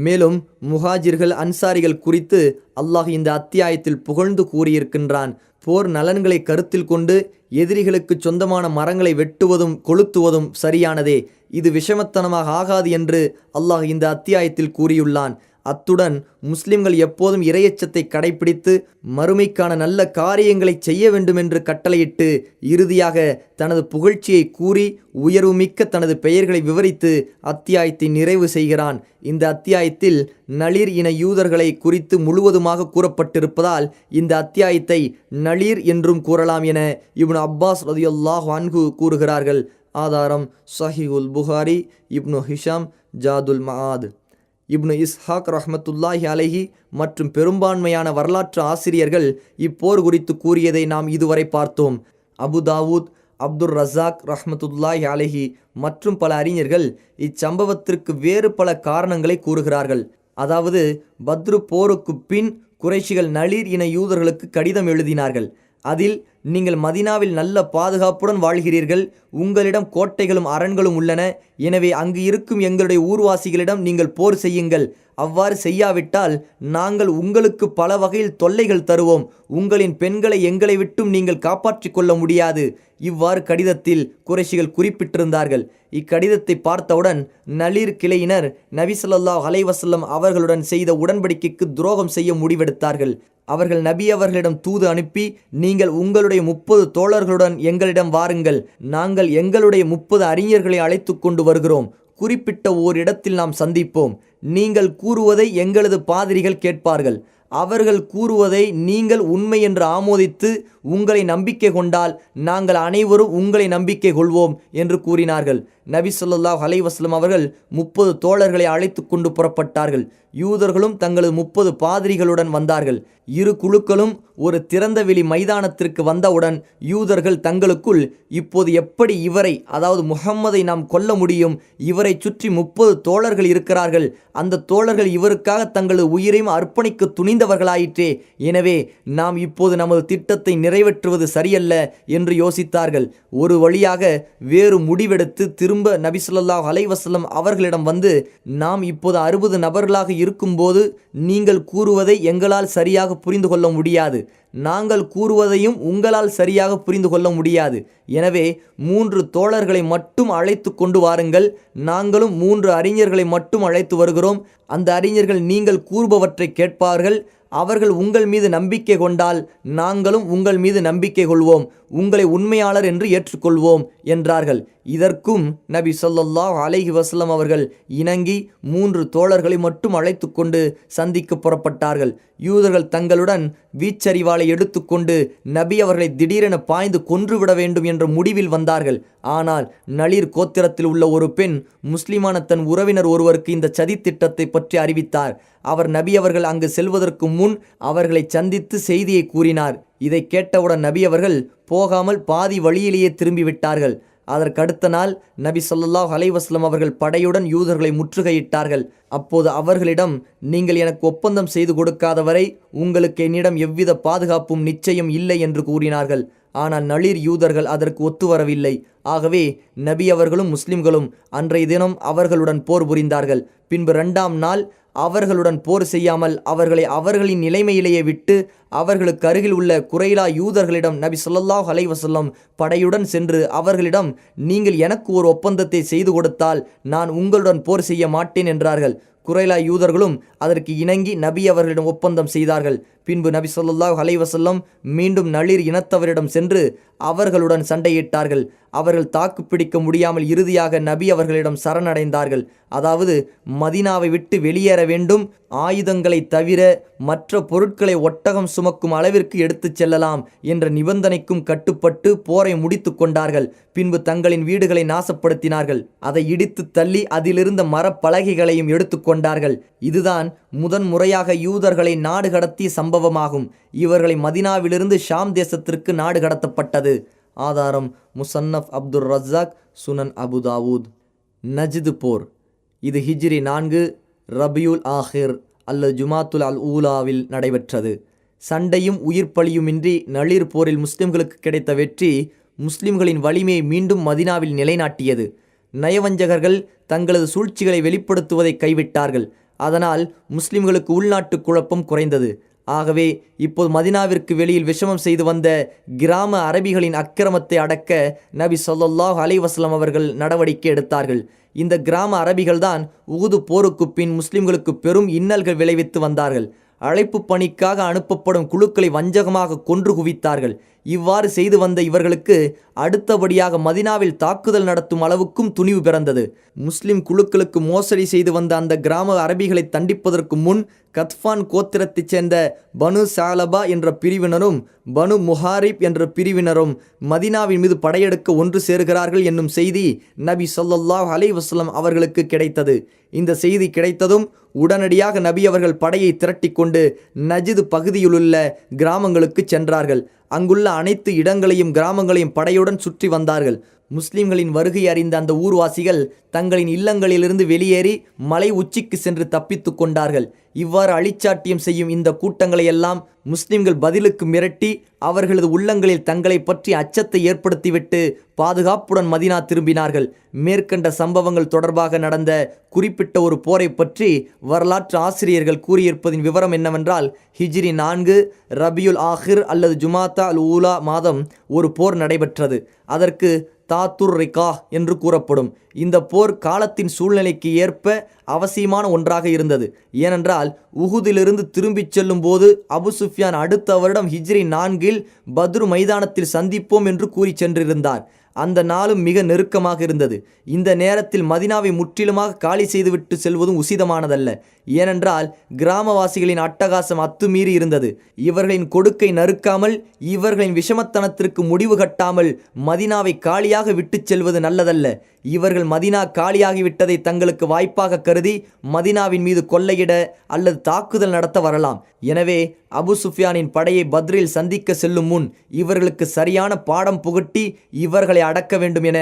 மேலும் முஹாஜிர்கள், அன்சாரிகள் குறித்து அல்லாஹ் இந்த அத்தியாயத்தில் புகழ்ந்து கூறியிருக்கின்றான். போர் நலன்களை கருத்தில் கொண்டு எதிரிகளுக்கு சொந்தமான மரங்களை வெட்டுவதும் கொளுத்துவதும் சரியானதே, இது விஷமத்தனமாக ஆகாது என்று அல்லாஹ் இந்த அத்தியாயத்தில் கூறியுள்ளான். அத்துடன் முஸ்லிம்கள் எப்போதும் இறையச்சத்தை கடைபிடித்து மறுமைக்கான நல்ல காரியங்களை செய்ய வேண்டுமென்று கட்டளையிட்டு இறுதியாக தனது புகழ்ச்சியை கூறி உயர்வுமிக்க தனது பெயர்களை விவரித்து அத்தியாயத்தை நிறைவு செய்கிறான். இந்த அத்தியாயத்தில் நளீர் இன யூதர்களை குறித்து முழுவதுமாக கூறப்பட்டிருப்பதால் இந்த அத்தியாயத்தை நளீர் என்றும் கூறலாம் என இப்னு அப்பாஸ் ரலியல்லாஹு அன்ஹு கூறுகிறார்கள். ஆதாரம் ஸஹீஹுல் புகாரி, இப்னு ஹிஷாம் ஜாதுல் மஆத். இப்னு இஸ்ஹாக் ரஹ்மத்துல்லாஹி அலைஹி மற்றும் பெரும்பான்மையான வரலாற்று ஆசிரியர்கள் இப்போர் குறித்து கூறியதை நாம் இதுவரை பார்த்தோம். அபு தாவூத், அப்துர் ரஸாக் ரஹ்மத்துல்லாஹி அலைஹி மற்றும் பல அறிஞர்கள் இச்சம்பவத்திற்கு வேறு பல காரணங்களை கூறுகிறார்கள். அதாவது, பத்ரு போருக்கு பின் குறைஷிகள் நளீர் இன யூதர்களுக்கு கடிதம் எழுதினார்கள். அதில், நீங்கள் மதீனாவில் நல்ல பாதுகாப்புடன் வாழ்கிறீர்கள், உங்களிடம் கோட்டைகளும் அரண்களும் உள்ளன, எனவே அங்கு இருக்கும் எங்களுடைய ஊர்வாசிகளிடம் நீங்கள் போர் செய்யுங்கள். அவ்வாறு செய்யாவிட்டால் நாங்கள் உங்களுக்கு பல வகையில் தொல்லைகள் தருவோம், உங்களின் பெண்களை எங்களை விட்டும் நீங்கள் காப்பாற்றிக் கொள்ள முடியாது. இவ்வாறு கடிதத்தில் குறைஷிகள் குறிப்பிட்டிருந்தார்கள். இக்கடிதத்தை பார்த்தவுடன் நளீர் கிளையினர் நபி ஸல்லல்லாஹு அலைஹி வஸல்லம் அவர்களுடன் செய்த உடன்படிக்கைக்கு துரோகம் செய்ய முடிவெடுத்தார்கள். அவர்கள் நபி அவர்களிடம் தூது அனுப்பி, நீங்கள் உங்களுடைய 30 தோழர்களுடன் எங்களிடம் வாருங்கள், நாங்கள் எங்களுடைய 30 அறிஞர்களை அழைத்து கொண்டு வருகிறோம், குறிப்பிட்ட ஓர் இடத்தில் நாம் சந்திப்போம், நீங்கள் கூறுவதை எங்களது பாதிரிகள் கேட்பார்கள், அவர்கள் கூறுவதை நீங்கள் உண்மை என்று ஆமோதித்து உங்களை நம்பிக்கை கொண்டால் நாங்கள் அனைவரும் உங்களை நம்பிக்கை கொள்வோம் என்று கூறினார்கள். நபி ஸல்லல்லாஹு அலைஹி வஸல்லம் அவர்கள் 30 தோழர்களை அழைத்து கொண்டு புறப்பட்டார்கள். யூதர்களும் தங்களது 30 பாதிரிகளுடன் வந்தார்கள். இரு குழுக்களும் ஒரு திறந்தவெளி மைதானத்திற்கு வந்தவுடன் யூதர்கள் தங்களுக்குள், இப்போது எப்படி இவரை, அதாவது முஹம்மதை நாம் கொல்ல முடியும்? இவரை சுற்றி 30 தோழர்கள் இருக்கிறார்கள். அந்த தோழர்கள் இவருக்காக தங்களது உயிரையும் அர்ப்பணிக்க துணிந்தவர்களாயிற்றே. எனவே நாம் இப்போது நமது திட்டத்தை நிறைவேற்றுவது சரியல்ல என்று யோசித்தார்கள். ஒரு வழியாக வேறு முடிவெடுத்து திரும்ப நபி ஸல்லல்லாஹு அலைஹி வஸல்லம் அவர்களிடம் வந்து, நாம் இப்போது 60 நபர்களாக இருக்கும்போது நீங்கள் கூறுவதை எங்களால் சரியாக புரிந்து கொள்ள முடியாது. நாங்கள் கூறுவதையும் உங்களால் சரியாக புரிந்து கொள்ள முடியாது. எனவே 3 தோழர்களை மட்டும் அழைத்து கொண்டு வாருங்கள். நாங்களும் 3 அறிஞர்களை மட்டும் அழைத்து வருகிறோம். அந்த அறிஞர்கள் நீங்கள் கூறுபவற்றை கேட்பார்கள். அவர்கள் உங்கள் மீது நம்பிக்கை கொண்டால் நாங்களும் உங்கள் மீது நம்பிக்கை கொள்வோம். உங்களை உண்மையாளர் என்று ஏற்றுக்கொள்வோம் என்றார்கள். இதற்கும் நபி ஸல்லல்லாஹு அலைஹி வஸல்லம் அவர்கள் இணங்கி 3 தோழர்களை மட்டும் அழைத்து கொண்டு சந்திக்க புறப்பட்டார்கள். யூதர்கள் தங்களுடன் வீச்சரிவாளை எடுத்துக்கொண்டு நபி அவர்களை திடீரென பாய்ந்து கொன்றுவிட வேண்டும் என்ற முடிவில் வந்தார்கள். ஆனால் நளிர் கோத்திரத்தில் உள்ள ஒரு பெண் முஸ்லிமான தன் உறவினர் ஒருவருக்கு இந்த சதி திட்டத்தை பற்றி அறிவித்தார். அவர் நபி அவர்கள் அங்கு செல்வதற்கு முன் அவர்களை சந்தித்து செய்தியை கூறினார். இதை கேட்டவுடன் நபி அவர்கள் போகாமல் பாதி வழியிலேயே திரும்பிவிட்டார்கள். அதற்கடுத்த நாள் நபி ஸல்லல்லாஹு அலைஹி வஸல்லம் அவர்கள் படையுடன் யூதர்களை முற்றுகையிட்டார்கள். அப்போது அவர்களிடம், நீங்கள் எனக்கு ஒப்பந்தம் செய்து கொடுக்காதவரை உங்களுக்கு என்னிடம் எவ்வித பாதுகாப்பும் நிச்சயம் இல்லை என்று கூறினார்கள். ஆனால் நளிர் யூதர்கள் அதற்கு ஒத்துவரவில்லை. ஆகவே நபி அவர்களும் முஸ்லிம்களும் அன்றைய தினம் அவர்களுடன் போர் புரிந்தார்கள். பின்பு 2ஆம் நாள் அவர்களுடன் போர் செய்யாமல் அவர்களை அவர்களின் நிலைமையிலேயே விட்டு அவர்களுக்கு அருகில் உள்ள குறைலா யூதர்களிடம் நபி ஸல்லல்லாஹு அலைஹி வஸல்லம் படையுடன் சென்று அவர்களிடம், நீங்கள் எனக்கு ஒரு ஒப்பந்தத்தை செய்து கொடுத்தால் நான் உங்களுடன் போர் செய்ய மாட்டேன் என்றார்கள். குறைலா யூதர்களும் அதற்கு இணங்கி நபி அவர்களிடம் ஒப்பந்தம் செய்தார்கள். பின்பு நபி ஸல்லல்லாஹு அலைஹி வஸல்லம் மீண்டும் நளிர் இனத்தவரிடம் சென்று அவர்களுடன் சண்டையிட்டார்கள். அவர்கள் தாக்கு பிடிக்க முடியாமல் இறுதியாக நபி அவர்களிடம் சரணடைந்தார்கள். அதாவது மதீனாவை விட்டு வெளியேற வேண்டும், ஆயுதங்களை தவிர மற்ற பொருட்களை ஒட்டகம் சுமக்கும் அளவிற்கு எடுத்துச் செல்லலாம் என்ற நிபந்தனைக்கும் கட்டுப்பட்டு போரை முடித்து கொண்டார்கள். பின்பு தங்களின் வீடுகளை நாசப்படுத்தினார்கள். அதை இடித்து தள்ளி அதிலிருந்த மரப்பலகைகளையும் எடுத்து கொண்டார்கள். இதுதான் முதன்முறையாக யூதர்களை நாடு கடத்திய சம்பவமாகும். இவர்களை மதீனாவிலிருந்து ஷாம் தேசத்திற்கு நாடு கடத்தப்பட்டது. ஆதாரம் முசன்னஃப் அப்துர் ரஸாக், சுனன் அபு தாவூத். நஜ்து போர். இது ஹிஜ்ரி 4 ரபியுல் ஆஹிர் அல்லது ஜுமாத்துல் அல் ஊலாவில் நடைபெற்றது. சண்டையும் உயிர் பலியுமின்றி நளிர் போரில் முஸ்லிம்களுக்கு கிடைத்த வெற்றி முஸ்லிம்களின் வலிமையை மீண்டும் மதீனாவில் நிலைநாட்டியது. நயவஞ்சகர்கள் தங்களது சூழ்ச்சிகளை வெளிப்படுத்துவதை கைவிட்டார்கள். அதனால் முஸ்லிம்களுக்கு உள்நாட்டு குழப்பம் குறைந்தது. ஆகவே இப்போது மதீனாவிற்கு வெளியில் விஷமம் செய்து வந்த கிராம அரபிகளின் அக்கிரமத்தை அடக்க நபி ஸல்லல்லாஹு அலைஹி வஸல்லம் அவர்கள் நடவடிக்கை எடுத்தார்கள். இந்த கிராம அரபிகள்தான் உஹுது போருக்கு பின் முஸ்லிம்களுக்கு பெரும் இன்னல்கள் விளைவித்து வந்தார்கள். அழைப்பு பணிக்காக அனுப்பப்படும் குழுக்களை வஞ்சகமாக கொன்று குவித்தார்கள். இவ்வாறு செய்து வந்த இவர்களுக்கு அடுத்தபடியாக மதீனாவில் தாக்குதல் நடத்தும் அளவுக்கும் துணிவு பிறந்தது. முஸ்லிம் குழுக்களுக்கு மோசடி செய்து வந்த அந்த கிராம அரபிகளை தண்டிப்பதற்கு முன் கத்ஃபான் கோத்திரத்தைச் சேர்ந்த பனு சாலபா என்ற பிரிவினரும் பனு முஹாரிப் என்ற பிரிவினரும் மதீனாவின் மீது படையெடுக்க ஒன்று சேருகிறார்கள் என்னும் செய்தி நபி ஸல்லல்லாஹு அலைஹி வஸல்லம் அவர்களுக்கு கிடைத்தது. இந்த செய்தி கிடைத்ததும் உடனடியாக நபி அவர்கள் படையை திரட்டி கொண்டு நஜ்து பகுதியிலுள்ள கிராமங்களுக்கு சென்றார்கள். அங்குள்ள அனைத்து இடங்களையும் கிராமங்களையும் படையுடன் சுற்றி வந்தார்கள். முஸ்லிம்களின் வருகை அறிந்த அந்த ஊர்வாசிகள் தங்களின் இல்லங்களிலிருந்து வெளியேறி மலை உச்சிக்கு சென்று தப்பித்து கொண்டார்கள். இவ்வாறு அழிச்சாட்டியம் செய்யும் இந்த கூட்டங்களை எல்லாம் முஸ்லிம்கள் பதிலுக்கு மிரட்டி அவர்களது உள்ளங்களில் தங்களை பற்றி அச்சத்தை ஏற்படுத்திவிட்டு பாதுகாப்புடன் மதீனா திரும்பினார்கள். மேற்கண்ட சம்பவங்கள் தொடர்பாக நடந்த குறிப்பிட்ட ஒரு போரை பற்றி வரலாற்று ஆசிரியர்கள் கூறியிருப்பதின் விவரம் என்னவென்றால், ஹிஜ்ரி 4 ரபியுல் ஆஹிர் அல்லது ஜுமாத்தா அல் ஊலா மாதம் ஒரு போர் நடைபெற்றது. அதற்கு தாத்துர் ரிகா என்று கூறப்படும். இந்த போர் காலத்தின் சூழ்நிலைக்கு ஏற்ப அவசியமான ஒன்றாக இருந்தது. ஏனென்றால் உஹுதிலிருந்து திரும்பிச் செல்லும் போது அபு சுஃபியான் அடுத்த வருடம் ஹிஜ்ரி 4 பத்ரு மைதானத்தில் சந்திப்போம் என்று கூறி சென்றிருந்தார். அந்த நாளும் மிக நெருக்கமாக இருந்தது. இந்த நேரத்தில் மதீனாவை முற்றிலுமாக காலி செய்துவிட்டு செல்வதும் உசிதமானதல்ல. ஏனென்றால் கிராமவாசிகளின் அட்டகாசம் அத்துமீறி இருந்தது. இவர்களின் கொடுக்கை நறுக்காமல், இவர்களின் விஷமத்தனத்திற்கு முடிவு கட்டாமல் மதினாவை காலியாக விட்டுச் செல்வது நல்லதல்ல. இவர்கள் மதினா காலியாகிவிட்டதை தங்களுக்கு வாய்ப்பாக கருதி மதினாவின் மீது கொள்ளையிட அல்லது தாக்குதல் நடத்த வரலாம். எனவே அபு சுஃபியானின் படையை பத்ரில் சந்திக்க செல்லும் முன் இவர்களுக்கு சரியான பாடம் புகட்டி இவர்களை அடக்க வேண்டும் என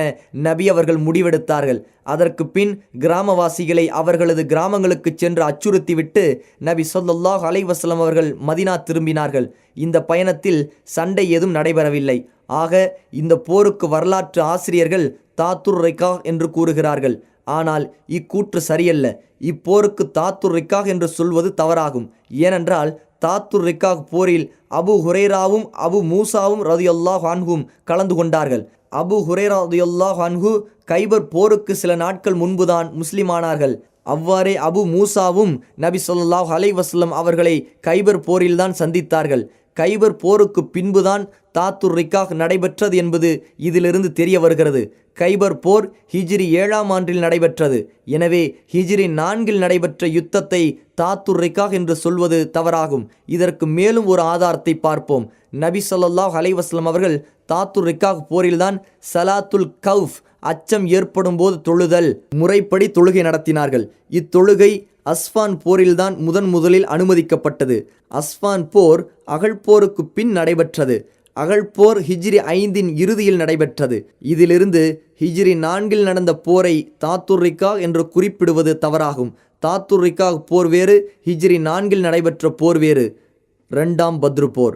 நபி அவர்கள் முடிவெடுத்தார்கள். அதற்கு பின் கிராமவாசிகளை அவர்களது கிராமங்களுக்கு சென்று அச்சுறுத்திவிட்டு நபி ஸல்லல்லாஹு அலைஹி வஸல்லம் அவர்கள் மதினா திரும்பினார்கள். இந்த பயணத்தில் சண்டை ஏதும் நடைபெறவில்லை. ஆக இந்த போருக்கு வரலாற்று ஆசிரியர்கள் தாத்துர் ரிகா என்று கூறுகிறார்கள். ஆனால் இக்கூற்று சரியல்ல. இப்போருக்கு தாத்துர் ரிகா என்று சொல்வது தவறாகும். ஏனென்றால் தாத்துர் ரிகா போரில் அபு ஹுரைராவும் அபு மூசாவும் ரலியல்லாஹு அன்ஹும் கலந்து கொண்டார்கள். அபு ஹுரைரா ரலியல்லாஹு அன்ஹு கைபர் போருக்கு சில நாட்கள் முன்புதான் முஸ்லிமானார்கள். அவ்வாறே அபு மூசாவும் நபி ஸல்லல்லாஹு அலைஹி வஸல்லம் அவர்களை கைபர் போரில்தான் சந்தித்தார்கள். கைபர் போருக்கு பின்புதான் தாத்துர் ரிகா நடைபெற்றது என்பது இதிலிருந்து தெரிய வருகிறது. கைபர் போர் ஹிஜ்ரி 7ஆம் ஆண்டில் நடைபெற்றது. எனவே ஹிஜ்ரி 4இல் நடைபெற்ற யுத்தத்தை தாத்துர் ரிகா என்று சொல்வது தவறாகும். இதற்கு மேலும் ஒரு ஆதாரத்தை பார்ப்போம். நபி ஸல்லல்லாஹு அலைஹி வஸல்லம் அவர்கள் தாத்துர் ரிகா போரில்தான் சலாத்துல் கௌஃப், அச்சம் ஏற்படும் போது தொழுதல், முறைப்படி தொழுகை நடத்தினார்கள். இத்தொழுகை அஸ்ஃபான் போரில்தான் முதலில் அனுமதிக்கப்பட்டது. அஸ்ஃபான் போர் அகழ்போருக்கு பின் நடைபெற்றது. அகழ்போர் ஹிஜ்ரி 5இன் இறுதியில் நடைபெற்றது. இதிலிருந்து ஹிஜ்ரி 4இல் நடந்த போரை தாத்துர் ரிகா என்று குறிப்பிடுவது தவறாகும். தாத்துர் ரிகா போர் வேறு, ஹிஜ்ரி 4இல் நடைபெற்ற போர் வேறு. 2ஆம் பத்ரு போர்,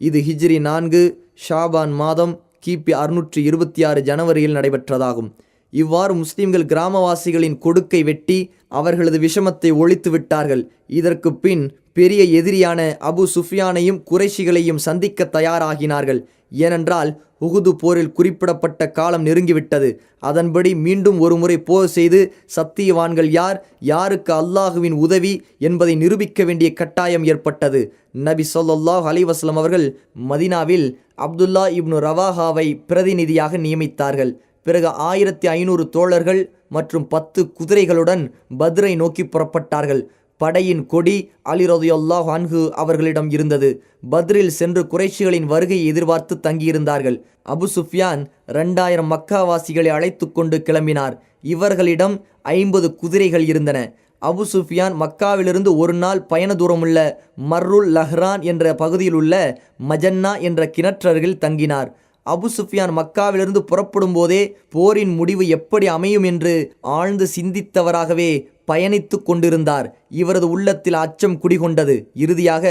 இது ஹிஜ்ரி 4 ஷாபான் மாதம் கிபி 626 ஜனவரியில் நடைபெற்றதாகும். இவ்வாறு முஸ்லிம்கள் கிராமவாசிகளின் கொடுக்கை வெட்டி அவர்களது விஷமத்தை ஒழித்து விட்டார்கள். இதற்கு பின் பெரிய எதிரியான அபு சுஃபியானையும் குறைஷிகளையும் சந்திக்க தயாராகினார்கள். ஏனென்றால் உஹுது போரில் குறிப்பிடப்பட்ட காலம் நெருங்கிவிட்டது. அதன்படி மீண்டும் ஒருமுறை போர் செய்து சத்தியவான்கள் யாருக்கு அல்லாஹுவின் உதவி என்பதை நிரூபிக்க வேண்டிய கட்டாயம் ஏற்பட்டது. நபி ஸல்லல்லாஹு அலைஹி வஸல்லம் அவர்கள் மதினாவில் அப்துல்லா இப்னு ரவாஹாவை பிரதிநிதியாக நியமித்தார்கள். பிறகு 1500 தோழர்கள் மற்றும் 10 குதிரைகளுடன் பத்ரை நோக்கி புறப்பட்டார்கள். படையின் கொடி அலி ரலியல்லாஹு அன்ஹு அவர்களிடம் இருந்தது. பத்ரில் சென்று குறைஷிகளின் வருகையை எதிர்பார்த்து தங்கியிருந்தார்கள். அபு சுஃபியான் 2000 மக்காவாசிகளை அழைத்து கொண்டு கிளம்பினார். இவர்களிடம் 50 குதிரைகள் இருந்தன. அபு சுஃபியான் மக்காவிலிருந்து ஒரு நாள் பயண தூரமுள்ள மர்ருல் லஹ்ரான் என்ற பகுதியில் உள்ள மஜன்னா என்ற கிணற்றருகில் தங்கினார். அபு சுஃபியான் மக்காவிலிருந்து புறப்படும் போதே போரின் முடிவு எப்படி அமையும் என்று ஆழ்ந்து சிந்தித்தவராகவே பயணித்து கொண்டிருந்தார். இவரது உள்ளத்தில் அச்சம் குடிகொண்டது. இறுதியாக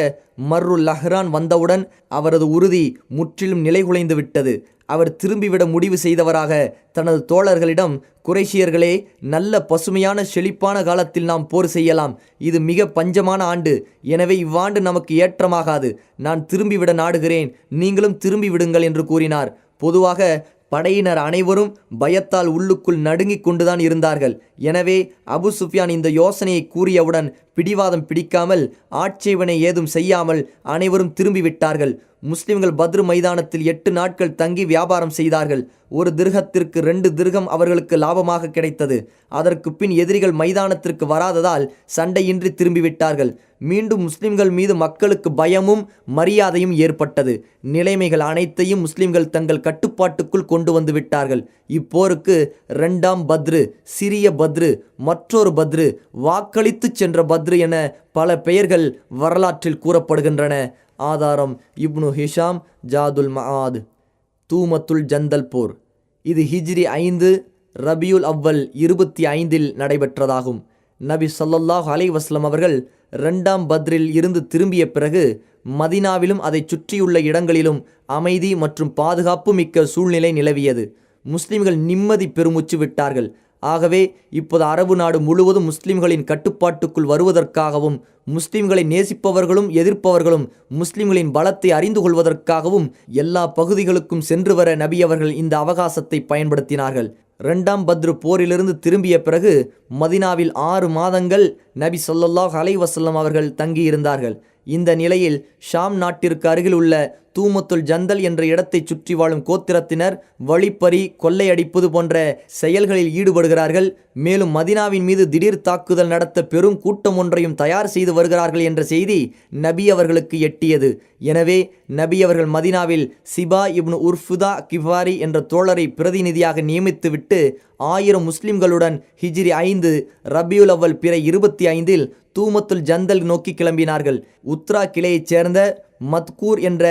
மர்ருல் லஹ்ரான் வந்தவுடன் அவரது உறுதி முற்றிலும் நிலைகுலைந்து விட்டது. அவர் திரும்பிவிட முடிவு செய்தவராக தனது தோழர்களிடம், குறைஷியர்களே, நல்ல பசுமையான செழிப்பான காலத்தில் நாம் போர் செய்யலாம். இது மிக பஞ்சமான ஆண்டு. எனவே இவ்வாண்டு நமக்கு ஏற்றமாகாது. நான் திரும்பிவிட நாடுகிறேன். நீங்களும் திரும்பிவிடுங்கள் என்று கூறினார். பொதுவாக படையினர் அனைவரும் பயத்தால் உள்ளுக்குள் நடுங்கிக் கொண்டுதான் இருந்தார்கள். எனவே அபு சுஃபியான் இந்த யோசனையை கூறியவுடன் பிடிவாதம் பிடிக்காமல், ஆட்சேபனை ஏதும் செய்யாமல் அனைவரும் திரும்பிவிட்டார்கள். முஸ்லிம்கள் பத்ரு மைதானத்தில் 8 நாட்கள் தங்கி வியாபாரம் செய்தார்கள். ஒரு திர்ஹத்திற்கு 2 திர்கம் அவர்களுக்கு லாபமாக கிடைத்தது. அதற்கு பின் எதிரிகள் மைதானத்திற்கு வராததால் சண்டையின்றி திரும்பிவிட்டார்கள். மீண்டும் முஸ்லிம்கள் மீது மக்களுக்கு பயமும் மரியாதையும் ஏற்பட்டது. நிலைமைகள் அனைத்தையும் முஸ்லிம்கள் தங்கள் கட்டுப்பாட்டுக்குள் கொண்டு வந்து விட்டார்கள். இப்போருக்கு 2ஆம் பத்ரு, சிறிய பத்ரு, மற்றொரு பத்ரு, வாக்களித்து சென்ற பத்ரு என பல பெயர்கள் வரலாற்றில் கூறப்படுகின்றன. ஆதாரம் இப்னு ஹிஷாம் ஜாதுல் மஆத். தூமத்துல் ஜந்தல் போர், இது ஹிஜ்ரி 5 ரபியுல் அவ்வல் 25இல் நடைபெற்றதாகும். நபி ஸல்லல்லாஹு அலைஹி வஸல்லம் அவர்கள் 2ஆம் பத்ரில் இருந்து திரும்பிய பிறகு மதினாவிலும் அதை சுற்றியுள்ள இடங்களிலும் அமைதி மற்றும் பாதுகாப்பு மிக்க சூழ்நிலை நிலவியது. முஸ்லிம்கள் நிம்மதி பெருமூச்சு விட்டார்கள். ஆகவே இப்போது அரபு நாடு முழுவதும் முஸ்லிம்களின் கட்டுப்பாட்டுக்குள் வருவதற்காகவும், முஸ்லிம்களை நேசிப்பவர்களும் எதிர்ப்பவர்களும் முஸ்லிம்களின் பலத்தை அறிந்து கொள்வதற்காகவும் எல்லா பகுதிகளுக்கும் சென்று வர நபி அவர்கள் இந்த அவகாசத்தை பயன்படுத்தினார்கள். 2ஆம் பத்ரு போரிலிருந்து திரும்பிய பிறகு மதினாவில் 6 மாதங்கள் நபி ஸல்லல்லாஹு அலைஹி வஸல்லம் அவர்கள் தங்கியிருந்தார்கள். இந்த நிலையில் ஷாம் நாட்டிற்கு அருகில் உள்ள தூமத்துல் ஜந்தல் என்ற இடத்தை சுற்றி வாழும் கோத்திரத்தினர் வழிப்பறி, கொள்ளையடிப்பது போன்ற செயல்களில் ஈடுபடுகிறார்கள். மேலும் மதினாவின் மீது திடீர் தாக்குதல் நடத்த பெரும் கூட்டம் ஒன்றையும் தயார் செய்து வருகிறார்கள் என்ற செய்தி நபி அவர்களுக்கு எட்டியது. எனவே நபி அவர்கள் மதினாவில் சிபா இப்னு உர்ஃபுதா கிஃபாரி என்ற தோழரை பிரதிநிதியாக நியமித்துவிட்டு 1000 முஸ்லிம்களுடன் ஹிஜ்ரி 5 ரபியுல் அவ்வல் பிறை 25 தூமத்துல் ஜந்தல் நோக்கி கிளம்பினார்கள். உத்ரா கிளையைச் சேர்ந்த மத்கூர் என்ற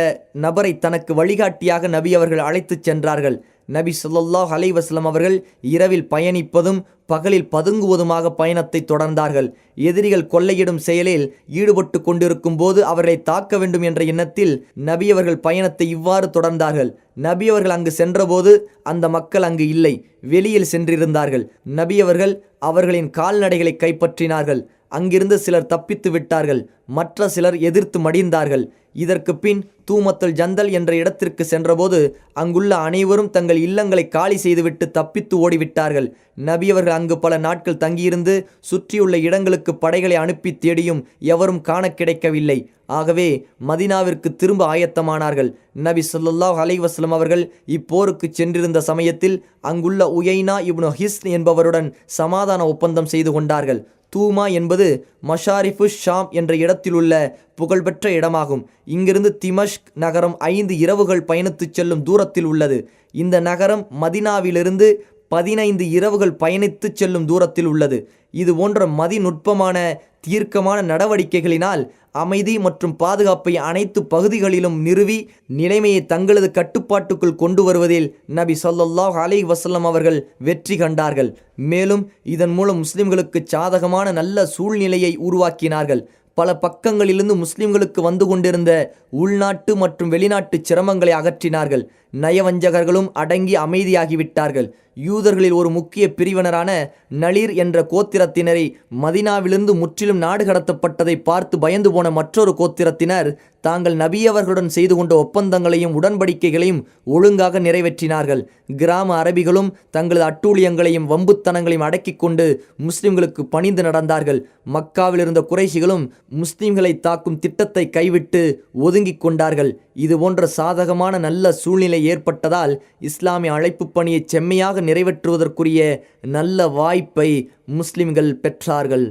நபரை தனக்கு வழிகாட்டியாக நபி அவர்கள் அழைத்துச் சென்றார்கள். நபி ஸல்லல்லாஹு அலைஹி வஸல்லம் அவர்கள் இரவில் பயணிப்பதும் பகலில் பதுங்குவதுமாக பயணத்தை தொடர்ந்தார்கள். எதிரிகள் கொள்ளையிடும் செயலில் ஈடுபட்டு கொண்டிருக்கும் போது அவர்களை தாக்க வேண்டும் என்ற எண்ணத்தில் நபி அவர்கள் பயணத்தை இவ்வாறு தொடர்ந்தார்கள். நபி அவர்கள் அங்கு சென்றபோது அந்த மக்கள் அங்கு இல்லை, வெளியில் சென்றிருந்தார்கள். நபி அவர்கள் அவர்களின் கால்நடைகளை கைப்பற்றினார்கள். அங்கிருந்து சிலர் தப்பித்து விட்டார்கள், மற்ற சிலர் எதிர்த்து மடிந்தார்கள். இதற்கு பின் தூமத்துல் ஜந்தல் என்ற இடத்திற்கு சென்றபோது அங்குள்ள அனைவரும் தங்கள் இல்லங்களை காலி செய்துவிட்டு தப்பித்து ஓடிவிட்டார்கள். நபி அவர்கள் அங்கு பல நாட்கள் தங்கியிருந்து சுற்றியுள்ள இடங்களுக்கு படைகளை அனுப்பி தேடியும் எவரும் காண கிடைக்கவில்லை. ஆகவே மதினாவிற்கு திரும்ப ஆயத்தமானார்கள். நபி ஸல்லல்லாஹு அலைஹி வஸல்லம் அவர்கள் இப்போருக்கு சென்றிருந்த சமயத்தில் அங்குள்ள உயைனா இப்னு ஹிஸ்ன் என்பவருடன் சமாதான ஒப்பந்தம் செய்து கொண்டார்கள். தூமா என்பது மஷாரிஃபு ஷாம் என்ற இடத்தில் உள்ள புகழ்பெற்ற இடமாகும். இங்கிருந்து திமஷ்க் நகரம் 5 இரவுகள் பயணித்துச் செல்லும் தூரத்தில் உள்ளது. இந்த நகரம் மதினாவிலிருந்து 15 இரவுகள் பயணித்துச் செல்லும் தூரத்தில் உள்ளது. இது போன்ற மதிநுட்பமான தீர்க்கமான நடவடிக்கைகளினால் அமைதி மற்றும் பாதுகாப்பை அனைத்து பகுதிகளிலும் நிறுவி நிலைமையை தங்களது கட்டுப்பாட்டுக்குள் கொண்டு வருவதில் நபி ஸல்லல்லாஹு அலைஹி வஸல்லம் அவர்கள் வெற்றி கண்டார்கள். மேலும் இதன் மூலம் முஸ்லிம்களுக்கு சாதகமான நல்ல சூழ்நிலையை உருவாக்கினார்கள். பல பக்கங்களிலிருந்து முஸ்லிம்களுக்கு வந்து கொண்டிருந்த உள்நாட்டு மற்றும் வெளிநாட்டு சிரமங்களை அகற்றினார்கள். நயவஞ்சகர்களும் அடங்கி அமைதியாகிவிட்டார்கள். யூதர்களில் ஒரு முக்கிய பிரிவினரான நளீர் என்ற கோத்திரத்தினரை மதினாவிலிருந்து முற்றிலும் நாடு கடத்தப்பட்டதை பார்த்து பயந்து போன மற்றொரு கோத்திரத்தினர் தாங்கள் நபி அவர்களுடன் செய்து கொண்ட ஒப்பந்தங்களையும் உடன்படிக்கைகளையும் ஒழுங்காக நிறைவேற்றினார்கள். கிராம அரபிகளும் தங்களது அட்டூழியங்களையும் வம்புத்தனங்களையும் அடக்கி கொண்டு முஸ்லிம்களுக்கு பணிந்து நடந்தார்கள். மக்காவில் இருந்த குறைஷிகளும் முஸ்லிம்களை தாக்கும் திட்டத்தை கைவிட்டு ஒதுங்கிக் கொண்டார்கள். இது போன்ற சாதகமான நல்ல சூழ்நிலை ஏற்பட்டதால் இஸ்லாமிய அழைப்பு பணியை செம்மையாக நிறைவேற்றுவதற்குரிய நல்ல வாய்ப்பை முஸ்லிம்கள் பெற்றார்கள்.